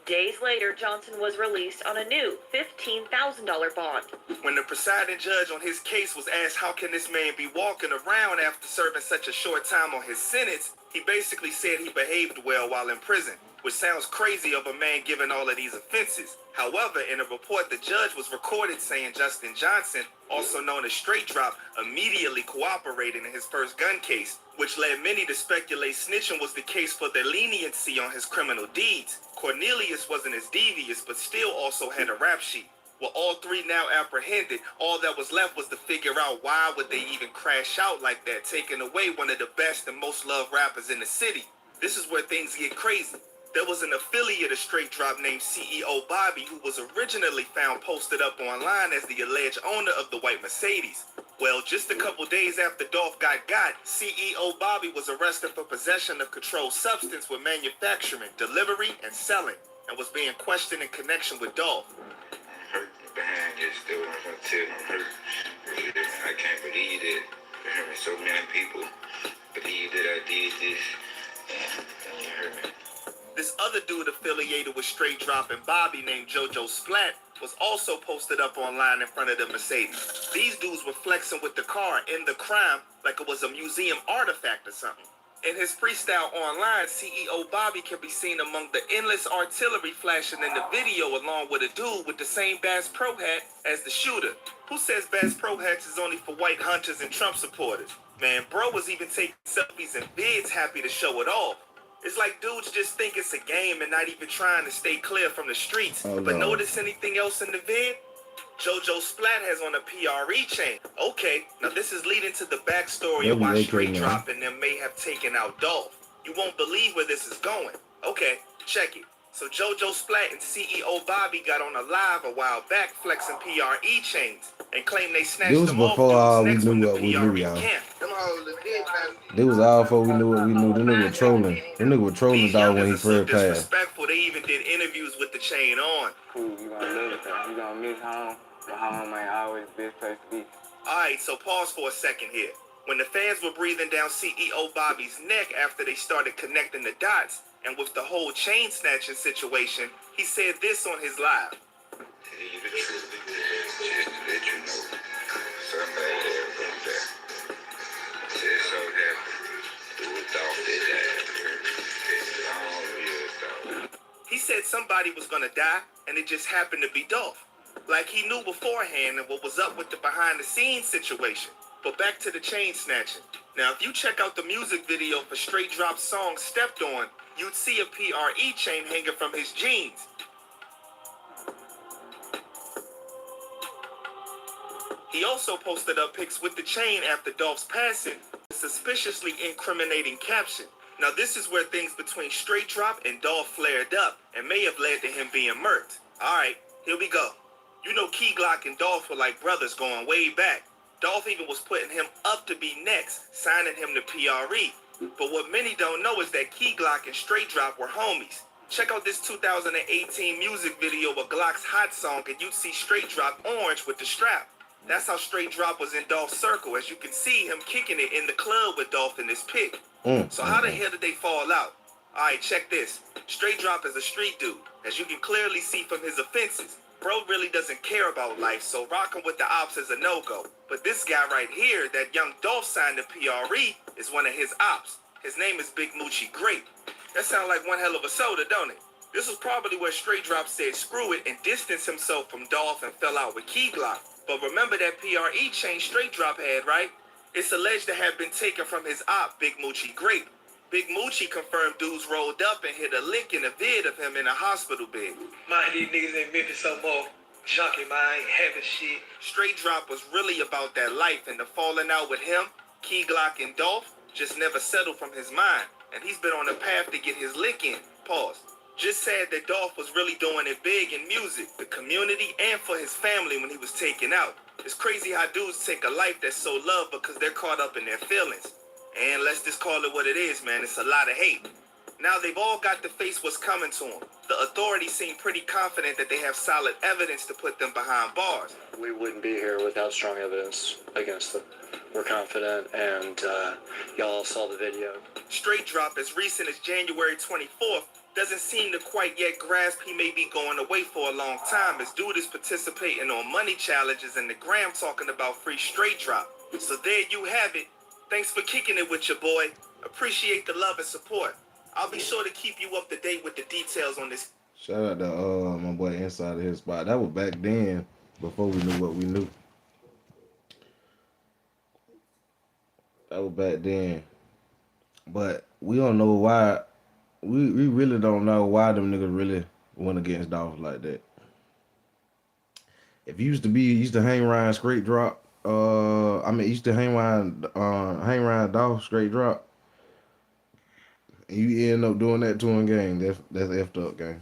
Days later, Johnson was released on a new $15,000 bond. When the presiding judge on his case was asked how can this man be walking around after serving such a short time on his sentence, he basically said he behaved well while in prison, which sounds crazy of a man given all of these offenses. However, in a report, the judge was recorded saying Justin Johnson, also known as Straight Drop, immediately cooperated in his first gun case, which led many to speculate snitching was the case for the leniency on his criminal deeds. Cornelius wasn't as devious, but still also had a rap sheet. With all 3 now apprehended, all that was left was to figure out why would they even crash out like that, taking away one of the best and most loved rappers in the city. This is where things get crazy. There was an affiliate of Straight Drop named CEO Bobby who was originally found posted up online as the alleged owner of the white Mercedes. Well, just a couple days after Dolph got, CEO Bobby was arrested for possession of controlled substance with manufacturing, delivery, and selling, and was being questioned in connection with Dolph. I'm hurt behind this, dude. I'm gonna tell you, I'm hurt. I can't believe that so many people believe that I did this. And it hurt me. This other dude affiliated with Straight Drop and Bobby named JoJo Splat was also posted up online in front of the Mercedes. These dudes were flexing with the car in the crime like it was a museum artifact or something. In his freestyle online, CEO Bobby can be seen among the endless artillery flashing in the video along with a dude with the same Bass Pro hat as the shooter. Who says Bass Pro hats is only for white hunters and Trump supporters? Man, bro was even taking selfies and vids happy to show it off. It's like dudes just think it's a game and not even trying to stay clear from the streets. But notice anything else in the vid? JoJo Splat has on a PRE chain. Okay, now this is leading to the backstory of why Straight Drop and them may have taken out Dolph. You won't believe where this is going. Okay, check it. So JoJo Splat and CEO Bobby got on a live a while back flexing PRE chains and claimed they snatched This was them off before dudes we next knew from the what we knew, PRE y'all. camp. Them hoes legit, man. This was all before we knew what we knew. Them niggas were trolling. Them niggas were trolling These dog when youngins he are so first passed. disrespectful, they even did interviews with the chain on. Cool, you gonna live with that. You gonna miss home, but home ain't always the best place to be. Alright, so pause for a second here. When the fans were breathing down CEO Bobby's neck after they started connecting the dots, and with the whole chain snatching situation, he said this on his live. Tell you the truth, just to let you know, somebody had been there. Just so happened, it was Dolph that died. Long years, Dolph. He said somebody was gonna die, and it just happened to be Dolph. Like he knew beforehand and what was up with the behind the scenes situation. But back to the chain snatching. Now, if you check out the music video for Straight Drop's song Stepped On, you'd see a PRE chain hanging from his jeans. He also posted up pics with the chain after Dolph's passing, a suspiciously incriminating caption. Now, this is where things between Straight Drop and Dolph flared up and may have led to him being murked. Alright, here we go. You know Key Glock and Dolph were like brothers going way back. Dolph even was putting him up to be next, signing him to PRE. But what many don't know is that Key Glock and Straight Drop were homies. Check out this 2018 music video of Glock's Hot Song and you'd see Straight Drop orange with the strap. That's how Straight Drop was in Dolph's circle, as you can see him kicking it in the club with Dolph in this pic. So how the hell did they fall out? Alright, check this. Straight Drop is a street dude, as you can clearly see from his offenses. Bro really doesn't care about life, so rocking with the ops is a no-go. But this guy right here, that young Dolph signed to PRE, is one of his ops. His name is Big Moochie Grape. That sounds like one hell of a soda, don't it? This was probably where Straight Drop said screw it and distanced himself from Dolph and fell out with Key Glock. But remember that PRE chain Straight Drop had, right? It's alleged to have been taken from his op, Big Moochie Grape. Big Moochie confirmed dudes rolled up and hit a lick in a vid of him in a hospital bed. Man, these niggas in Memphis so more junkie, man, having shit. Straight Drop was really about that life, and the falling out with him, Key Glock and Dolph, just never settled from his mind. And he's been on a path to get his lick in. Pause. Just said that Dolph was really doing it big in music, the community, and for his family when he was taken out. It's crazy how dudes take a life that's so loved because they're caught up in their feelings. And let's just call it what it is, man. It's a lot of hate. Now they've all got to face what's coming to them. The authorities seem pretty confident that they have solid evidence to put them behind bars. We wouldn't be here without strong evidence against them. We're confident, and y'all saw the video. Straight Drop, as recent as January 24th, doesn't seem to quite yet grasp he may be going away for a long time, as dude is participating on money challenges and the gram talking about free Straight Drop. So there you have it. Thanks for kicking it with your boy. Appreciate the love and support. I'll be sure to keep you up to date with the details on this. Shout out to my boy Inside of His Spot. That was back then, before we knew what we knew. That was back then. But we don't know why. We really don't know why them niggas really went against Dolph like that. If you used to hang around Straight Drop, used to hang around Dolph Straight Drop, and you end up doing that to him, gang. That's effed up, gang.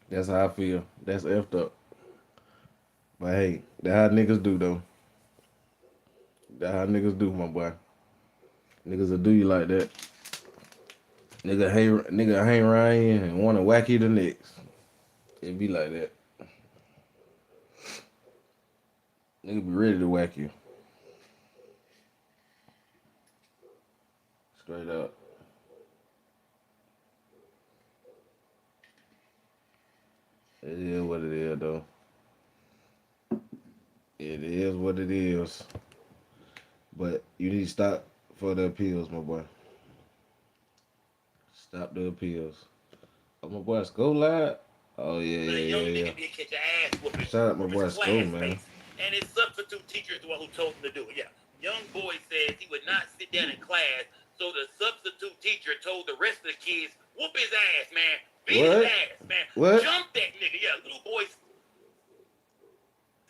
That's how I feel. That's effed up. But hey, that's how niggas do, though. That's how niggas do, my boy. Niggas will do you like that. Nigga hang around you and want to whack you the next. It be like that. Nigga be ready to whack you. Straight up. It is what it is, though. It is what it is. But you need to stop for the appeals, my boy. Stop the appeals. Oh, my boy Sko live? Oh, yeah. Shout out my boy Sko, man. And his substitute teacher is the one who told him to do it. Yeah. Young boy says he would not sit down in class, so the substitute teacher told the rest of the kids, whoop his ass, man. Beat his ass, man. What? Jump that nigga. Yeah, little boy.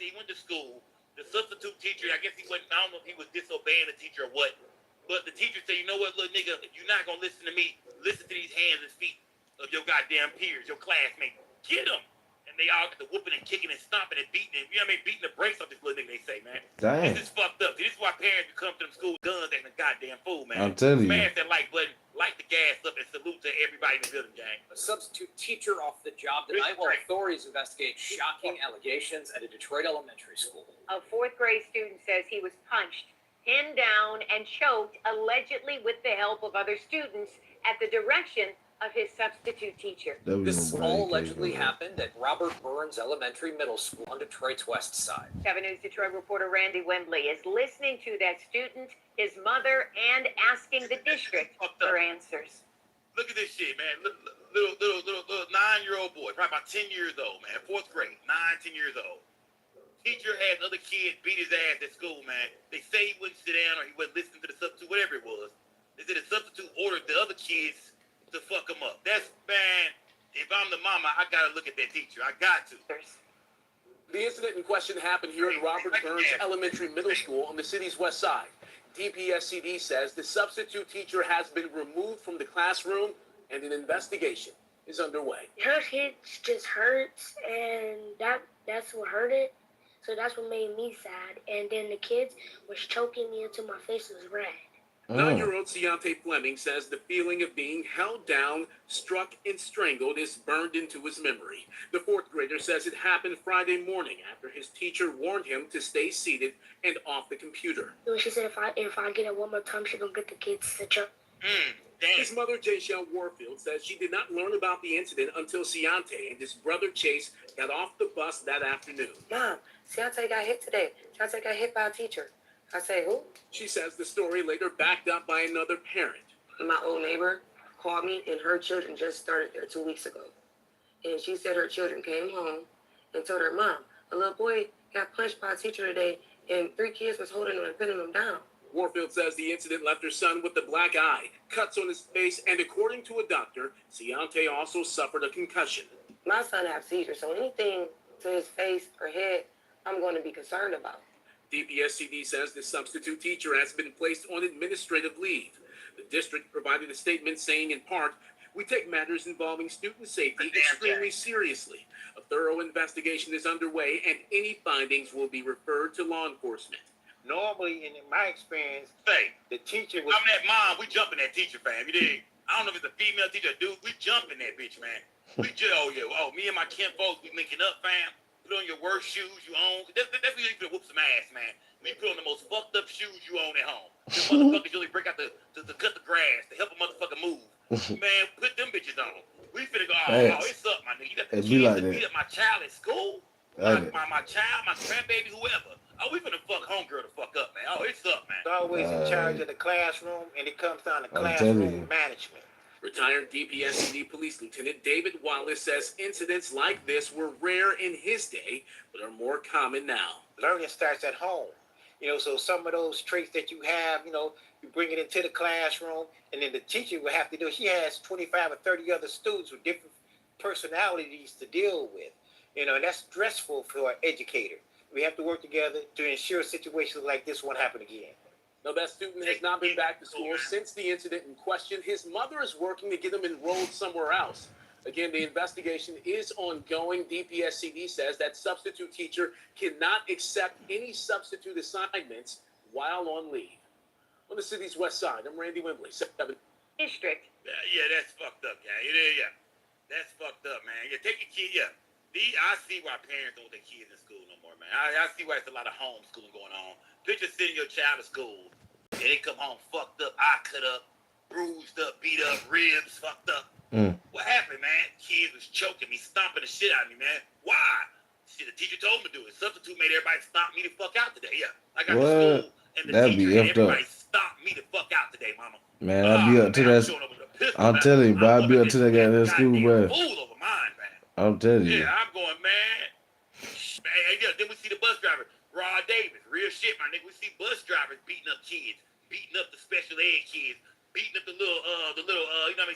He went to school. The substitute teacher, I guess I don't know if he was disobeying the teacher or what, but the teacher said, you know what, little nigga, if you're not going to listen to me, listen to these hands and feet. of your goddamn peers, your classmates. Get them. And they all got the whooping and kicking and stomping and beating and, you know what I mean, beating the brakes off this little nigga, they say, man. Damn. This is fucked up. This is why parents come to them school guns acting a goddamn fool, man. I'm telling you. Smash that like button, light the gas up, and salute to everybody in the building, gang. A substitute teacher off the job tonight while authorities investigate shocking allegations at a Detroit elementary school. A fourth grade student says he was punched, pinned down, and choked, allegedly with the help of other students at the direction of his substitute teacher. This all allegedly happened at Robert Burns Elementary Middle School on Detroit's west side. 7 News Detroit reporter Randy Wembley is listening to that student, his mother, and asking the district for answers. Look at this shit, man. Little 9-year-old boy, probably about 10 years old, man. 4th grade, 10 years old. Teacher had other kids beat his ass at school, man. They say he wouldn't sit down or he wouldn't listen to the substitute, whatever it was. They said the substitute ordered the other kids to fuck him up. That's, man, if I'm the mama, I gotta look at that teacher. I got to. The incident in question happened here at Robert Burns Elementary Middle School on the city's west side. DPSCD says the substitute teacher has been removed from the classroom and an investigation is underway. Her hit just hurts, and that's what hurt it. So that's what made me sad. And then the kids was choking me until my face was red. 9-year-old Ciante Fleming says the feeling of being held down, struck, and strangled is burned into his memory. The 4th grader says it happened Friday morning after his teacher warned him to stay seated and off the computer. She said if I get it one more time, she gonna get the kids to choke. His mother, Jayshell Warfield, says she did not learn about the incident until Ciante and his brother Chase got off the bus that afternoon. Mom, Ciante got hit today. Ciante got hit by a teacher. I say, who? She says the story later backed up by another parent. My old neighbor called me, and her children just started there 2 weeks ago. And she said her children came home and told her, Mom, a little boy got punched by a teacher today, and 3 kids was holding him and pinning him down. Warfield says the incident left her son with a black eye, cuts on his face, and according to a doctor, Ciante also suffered a concussion. My son has seizures, so anything to his face or head, I'm going to be concerned about. DPSCD says the substitute teacher has been placed on administrative leave. The district provided a statement saying, in part, we take matters involving student safety extremely seriously. A thorough investigation is underway, and any findings will be referred to law enforcement. Normally, in my experience, the teacher was... I'm that mom. We jumping that teacher, fam. You dig? I don't know if it's a female teacher or dude. We jumping that bitch, man. We just, me and my kin folks, we linking up, fam. Put on your worst shoes you own. That's when you can whoop some ass, man. We put on the most fucked up shoes you own at home. The motherfuckers usually break out to cut the grass to help a motherfucker move. Man, put them bitches on. We finna go, it's up, my nigga. You got the kids like to beat up my child at school. My child, my grandbaby, whoever. Oh, we finna fuck homegirl to fuck up, man. Oh, it's up, man. It's always in charge of the classroom, and it comes down to classroom management. Retired DPSCD Police Lieutenant David Wallace says incidents like this were rare in his day, but are more common now. Learning starts at home. So some of those traits that you have, you bring it into the classroom, and then the teacher will have to do it. She has 25 or 30 other students with different personalities to deal with. And that's stressful for an educator. We have to work together to ensure situations like this won't happen again. Now, that student has not been back to school since the incident in question. His mother is working to get him enrolled somewhere else. Again, the investigation is ongoing. DPSCD says that substitute teacher cannot accept any substitute assignments while on leave. On the city's west side, I'm Randy Wembley, 7 District. Yeah, that's fucked up, guy. Yeah. That's fucked up, man. Yeah, take your kid, I see why parents don't want their kids in school no more, man. I see why it's a lot of homeschooling going on. Picture sending your child to school, and they come home fucked up, eye cut up, bruised up, beat up, ribs fucked up. What happened, man? Kids was choking me, stomping the shit out of me, man. Why? Shit, the teacher told me to do it. Substitute made everybody stomp me the fuck out today. Yeah, I got to school, and the That'd teacher be and effed up. everybody stomped me the fuck out today, mama. Man, I'd be up to that. I'm telling you, bro, I'd be up to that goddamn school, bro. Fool over mine, man. I'm telling you. Yeah, I'm going, man. Then we see the bus driver, Rod Davis. Real shit, my nigga. We see bus drivers beating up kids, beating up the special ed kids, beating up the little,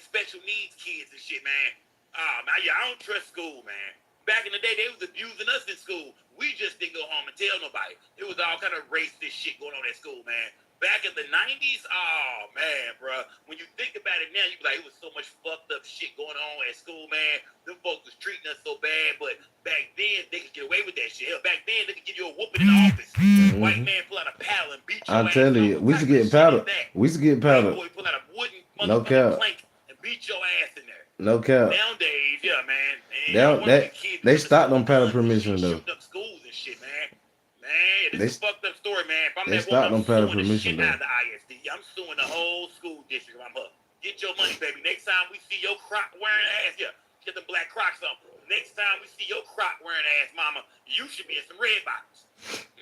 special needs kids and shit, man. Man, I don't trust school, man. Back in the day, they was abusing us in school. We just didn't go home and tell nobody. It was all kind of racist shit going on at school, man. back in the 90s, oh man, bro. When you think about it now, you be like, it was so much fucked up shit going on at school, man. Them folks was treating us so bad, but back then they could get away with that shit. Hell, back then they could give you a whooping in the office. White man pull out a paddle and beat your I ass. tell you, we used to get powder. We used to get White powder. boy pull out a wooden No cap. plank and beat your ass in there. No cap. Nowadays, yeah, man. They stopped on powder permission though. Shooting up schools and shit, man. Man, this is a fucked up story, man. If I'm They that stopped woman, on I'm powder suing the permission shit out though. of the ISD. I'm suing the whole school district if I'm her. Get your money, baby. Next time we see your croc wearing ass, yeah, get them black crocs on. Next time we see your croc wearing ass, mama, you should be in some red bottoms.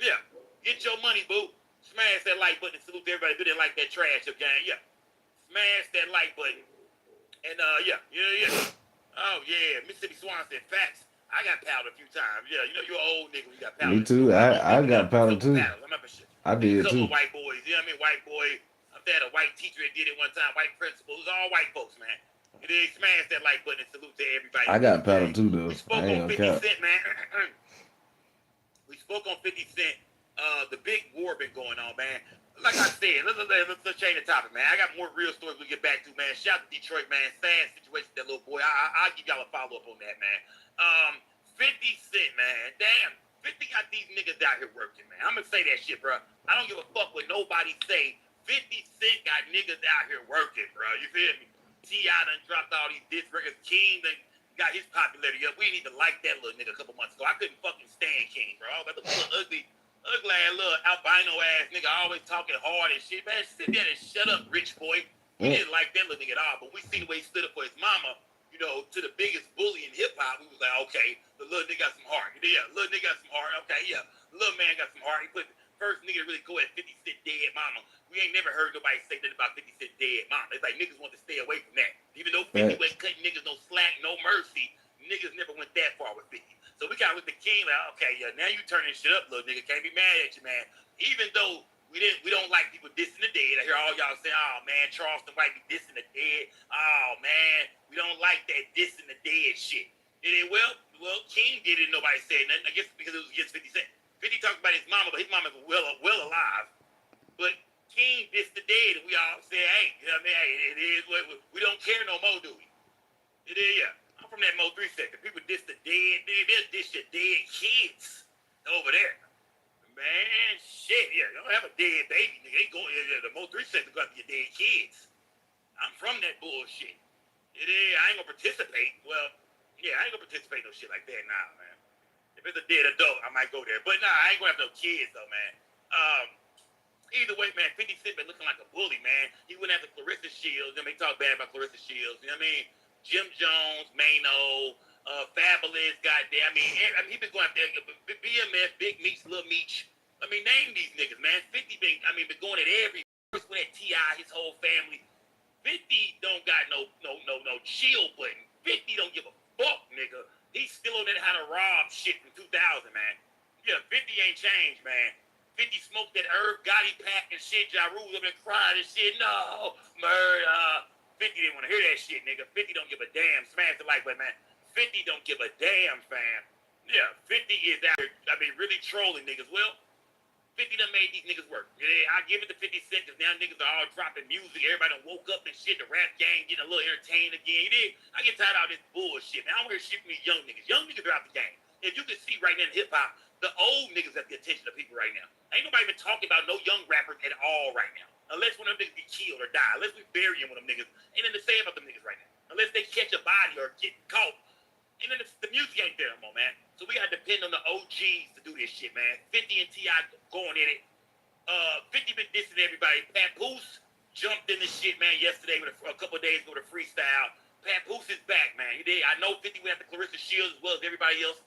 Yeah, get your money, boo. Smash that like button and salute to everybody who didn't like that trash, okay? Yeah, smash that like button. And yeah. Oh yeah, Mississippi Swan said facts. I got powder a few times. Yeah, you know you're an old nigga when you got powder. Me too. I got powder too. I remember shit. I did Couple too. of white boys. You know what I mean? White boy. They had a white teacher that did it one time. White principal. It was all white folks, man. And they smashed that like button and salute to everybody. I got powder too though. We spoke I ain't on gonna 50 cap. Cent, man. We spoke on 50 Cent. The big war been going on, man. Like I said, let's change the topic, man. I got more real stories we get back to, man. Shout out to Detroit, man. Sad situation with that little boy. I'll give y'all a follow-up on that, man. 50 Cent, man. Damn. 50 got these niggas out here working, man. I'm gonna say that shit, bro. I don't give a fuck what nobody say. 50 Cent got niggas out here working, bro. You feel me? T.I. done dropped all these diss records. King done got his popularity up. We didn't even like that little nigga a couple months ago. I couldn't fucking stand King, bro. I was like, the little ugly ass little albino ass nigga always talking hard and shit. Man, sit there and shut up, rich boy. We didn't like that little nigga at all, but we seen the way he stood up for his mama, you know, to the biggest bully in hip hop. We was like, okay, the little nigga got some heart. Yeah, little nigga got some heart. Okay, yeah, little man got some heart. He put the first nigga to really go at 50 Cent dead mama. We ain't never heard nobody say nothing about 50 Cent dead mama. It's like niggas want to stay away from that. Even though 50 went cutting niggas no slack, no mercy, niggas never went that far with 50. So we got with the King, like, okay, yeah, now you turning shit up, little nigga. Can't be mad at you, man. Even though we don't like people dissing the dead. I hear all y'all saying, oh man, Charleston White be dissing the dead. Oh man, we don't like that dissing the dead shit. Did it? Well, King did it. Nobody said nothing. I guess because it was against 50 Cent. 50 talked about his mama, but his mama's well alive. But King dissed the dead, and we all said, hey, you know what I mean? Hey, it is what we don't care no more, do we? It is, yeah. I'm from that Mo 3 sector. People diss the dead. They'll diss your dead kids over there. Man, shit, yeah. They don't have a dead baby, nigga. They go the Mo 3 sector go after your dead kids. I'm from that bullshit. It is. I ain't gonna participate. Well, yeah, I ain't gonna participate in no shit like that now, man. If it's a dead adult, I might go there. But nah, I ain't gonna have no kids though, man. Either way, man, 50 Cent been looking like a bully, man. He went after Clarissa Shields. They talk bad about Clarissa Shields. You know what I mean? Jim Jones, Mano, Fabulous, goddamn. I mean, he been going after BMF, Big Meech, Lil Meech. I mean, name these niggas, man. 50 been going at every first one at T.I., his whole family. 50 don't got no chill button. 50 don't give a fuck, nigga. He's still on that how to rob shit from 2000, man. Yeah, 50 ain't changed, man. 50 smoked that Herb Gotti pack and shit. Ja Rule up and cried and shit. No, murder. 50 didn't want to hear that shit, nigga. 50 don't give a damn. Smash the like button, man. 50 don't give a damn, fam. Yeah, 50 is out here, really trolling niggas. Well, 50 done made these niggas work. Yeah, I give it to 50 Cent because now niggas are all dropping music. Everybody done woke up and shit. The rap game getting a little entertained again. You did? I get tired of all this bullshit. Now I want to hear shit from these young niggas. Young niggas are out the game. If you can see right now in hip-hop, the old niggas have the attention of people right now. Ain't nobody even talking about no young rappers at all right now. Unless one of them niggas be killed or die. Unless we bury them with them niggas. Ain't nothing to say about them niggas right now. Unless they catch a body or get caught. And then the music ain't there no more, man. So we got to depend on the OGs to do this shit, man. 50 and T.I. going in it. 50 been dissing everybody. Papoose jumped in this shit, man, yesterday with a couple of days ago with a freestyle. Papoose is back, man. You did. I know 50 went after Clarissa Shields as well as everybody else.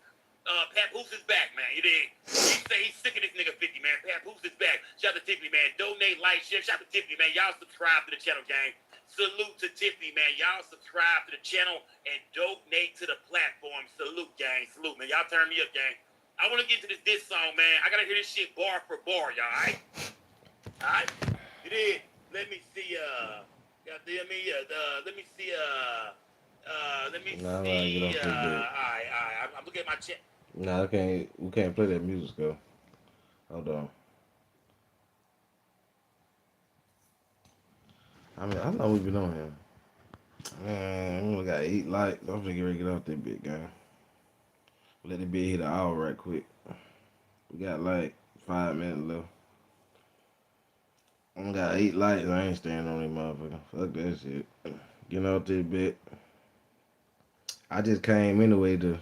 Papoose is back, man. You did. He say he's sick of this nigga 50, man. Papoose is back. Shout out to Tiffany, man. Donate, like, share. Shout out to Tiffany, man. Y'all subscribe to the channel, gang. Salute to Tiffany, man. Y'all subscribe to the channel and donate to the platform. Salute, gang. Salute, man. Y'all turn me up, gang. I want to get to this song, man. I got to hear this shit bar for bar, y'all, all right? All right? You did. Let me see, goddamn me, let me see, Nah, get off this bit. I'm looking at my chat. Nah, we can't play that music, though. Hold on. I mean, how long we been on here? Man, we only got 8 likes. I'm finna get ready to get off that bit, gang. Let the bit hit an hour right quick. We got like 5 minutes left. I only got 8 likes. I ain't staying on that motherfucker. Fuck that shit. Getting off this bit. I just came anyway to.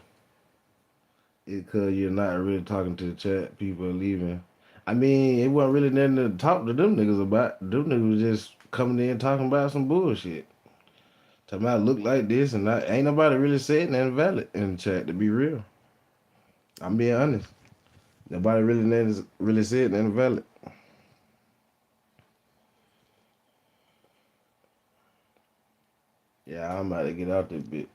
It's cause you're not really talking to the chat. People are leaving. I mean, it wasn't really nothing to talk to them niggas about. Them niggas was just coming in talking about some bullshit. Talking about look like this and that. Ain't nobody really said nothing valid in the chat, to be real. I'm being honest. Nobody really said nothing valid. Yeah, I'm about to get out this bit.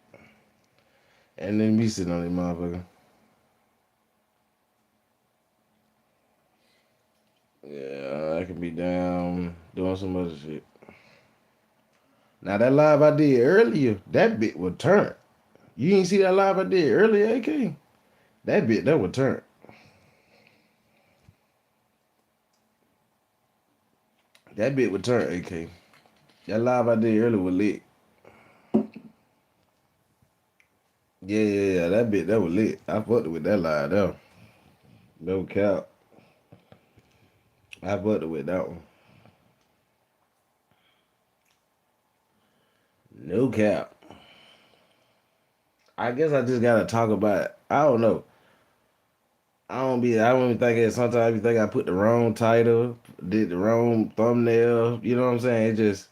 And then me sitting on this motherfucker. Yeah, I can be down doing some other shit. Now that live I did earlier, that bit was turned. You ain't see that live I did earlier, AK? That bit, that was turned. That bit was turned, AK. That live I did earlier was lit. Yeah, that bit, that was lit. I fucked with that live, though. No cap. I fucked with that one. No cap. I guess I just gotta talk about it. I don't know. I don't even think it. Sometimes I be think I put the wrong title, did the wrong thumbnail. You know what I'm saying? It just,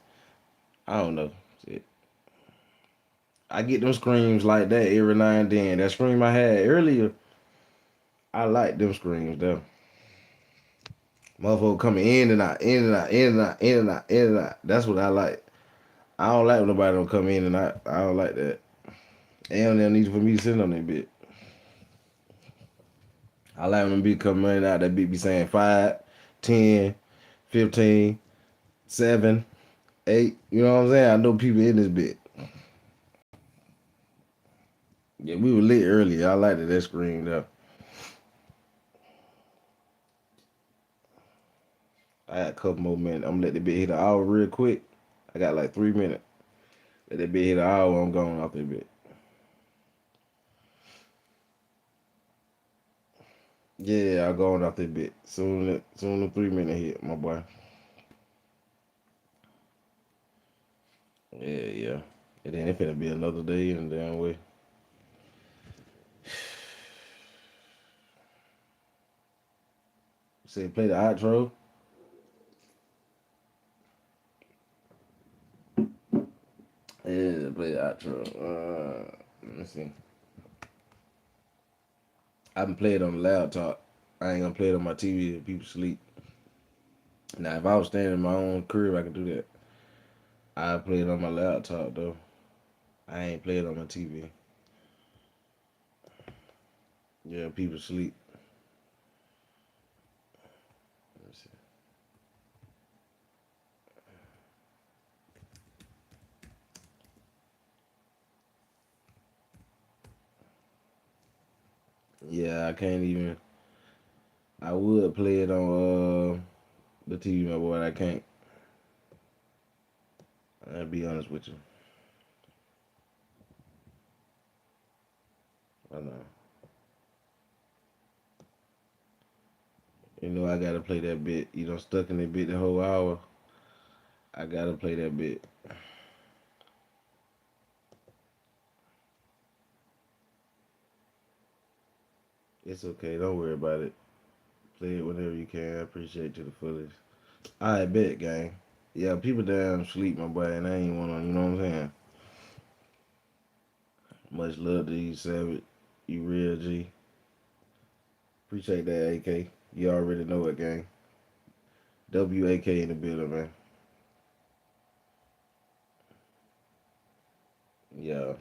I don't know. Shit. I get them screams like that every now and then. That scream I had earlier, I like them screams though. Motherfucker coming in and out, in and out, in and out, in and out, in and out. That's what I like. I don't like when nobody don't come in and out. I don't like that. And they need for me to sit on that bit. I like when them be coming in and out. That bit be saying 5, 10, 15, 7, 8. You know what I'm saying? I know people in this bit. Yeah, we were lit earlier. I liked that screen though. I got a couple more minutes. I'm gonna let the bit hit an hour real quick. I got like 3 minutes. Let that bit hit an hour, I'm going off that bit. Yeah, I'm going off that bit. Soon the 3 minute hit, my boy. Yeah. And then it finna be another day in the damn way. Say play the outro. Yeah, play the outro. Let me see. I can play it on the laptop. I ain't gonna play it on my TV if people sleep. Now, if I was standing in my own crib, I could do that. I play it on my laptop though. I ain't play it on my TV. Yeah, people sleep. Let me see. Yeah, I can't even. I would play it on the TV, my boy. I can't. I'll be honest with you. I know. You know I gotta play that bit. You know, stuck in that bit the whole hour. I gotta play that bit. It's okay. Don't worry about it. Play it whenever you can. I appreciate you the fullest. I bet, gang. Yeah, people down sleep, my boy, and I ain't wanna. You know what I'm saying? Much love to you, Savage. You real G. Appreciate that, AK. You already know it, gang. WAK in the building, man. Yeah.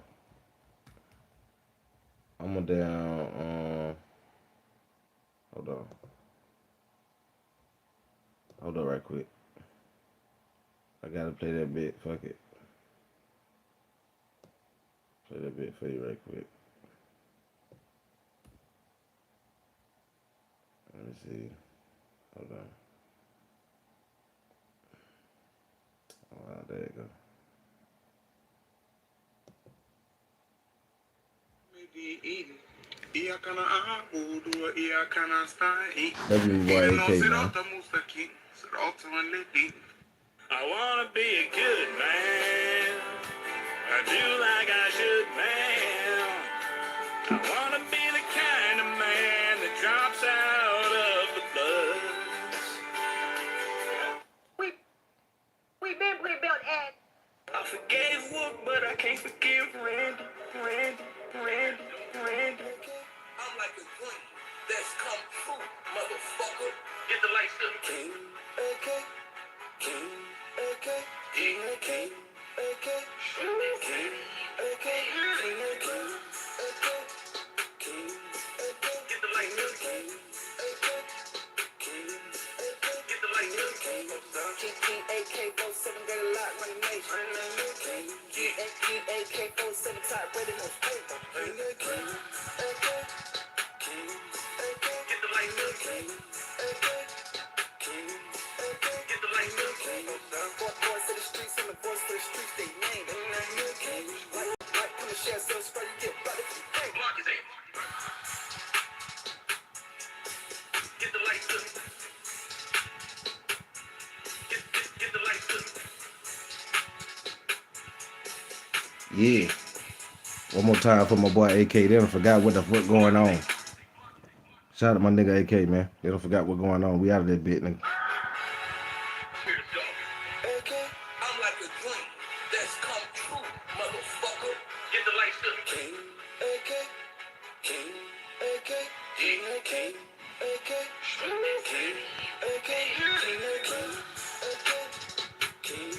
I'm going down. Hold on. Hold on, right quick. I gotta play that bit. Fuck it. Play that bit for you, right quick. Let me see. Hold on. Oh, there you go. Love you, my boy AK, man. I wanna be a good man. I do like I should, man. I wanna be the kind of man that drops out of the bus. We been built and I forgave Wood, but I can't forgive Randy. I'm like a queen that's come true, motherfucker. Get the lights up. King, AK, King, AK, King, AK, AK, King, AK, King, AK, King, AK, get the lights up. King, AK, King, AK, get the lights up. King, AK-47, got a lot, money nation. King, AK-47, top rated, no paper. King, AK, King, AK, get the lights up. King, AK, King, AK, get the lights up. King, voice of the streets and the voice for the streets, they name it. King, like, come and share, so spread, you get better. Hey, Mark is eight. Get the lights up. Get the lights up. Yeah. One more time for my boy AK. They done forgot what the fuck going on. Shout out to my nigga AK, man. They done forgot what going on. We out of that bit, nigga. AK, I'm like a dream that's come true, motherfucker. Get the lights up. King, AK, King, AK, King, AK, AK, King, AK, King, AK, AK, King,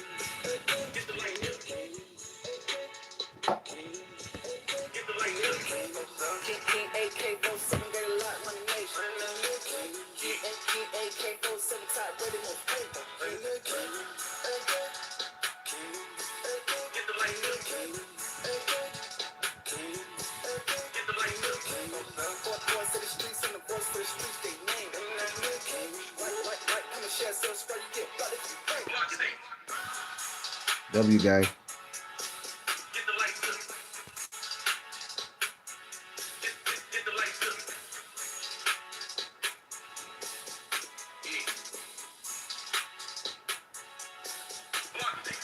AK, get the lights up. King, King, get the lights up. King, AK-47, got a lot, money nation. King, AK-47, top rated, no paper. King, AK, King, AK, get the lights up. King, AK, King, AK, get the lights up. King, voice of the streets and the voice for the streets, they name it. King, like, come and share, so spread, you get better. Hey, Mark is eight. W gang. Get the lights up. Get the lights up. Yeah. Mark is eight.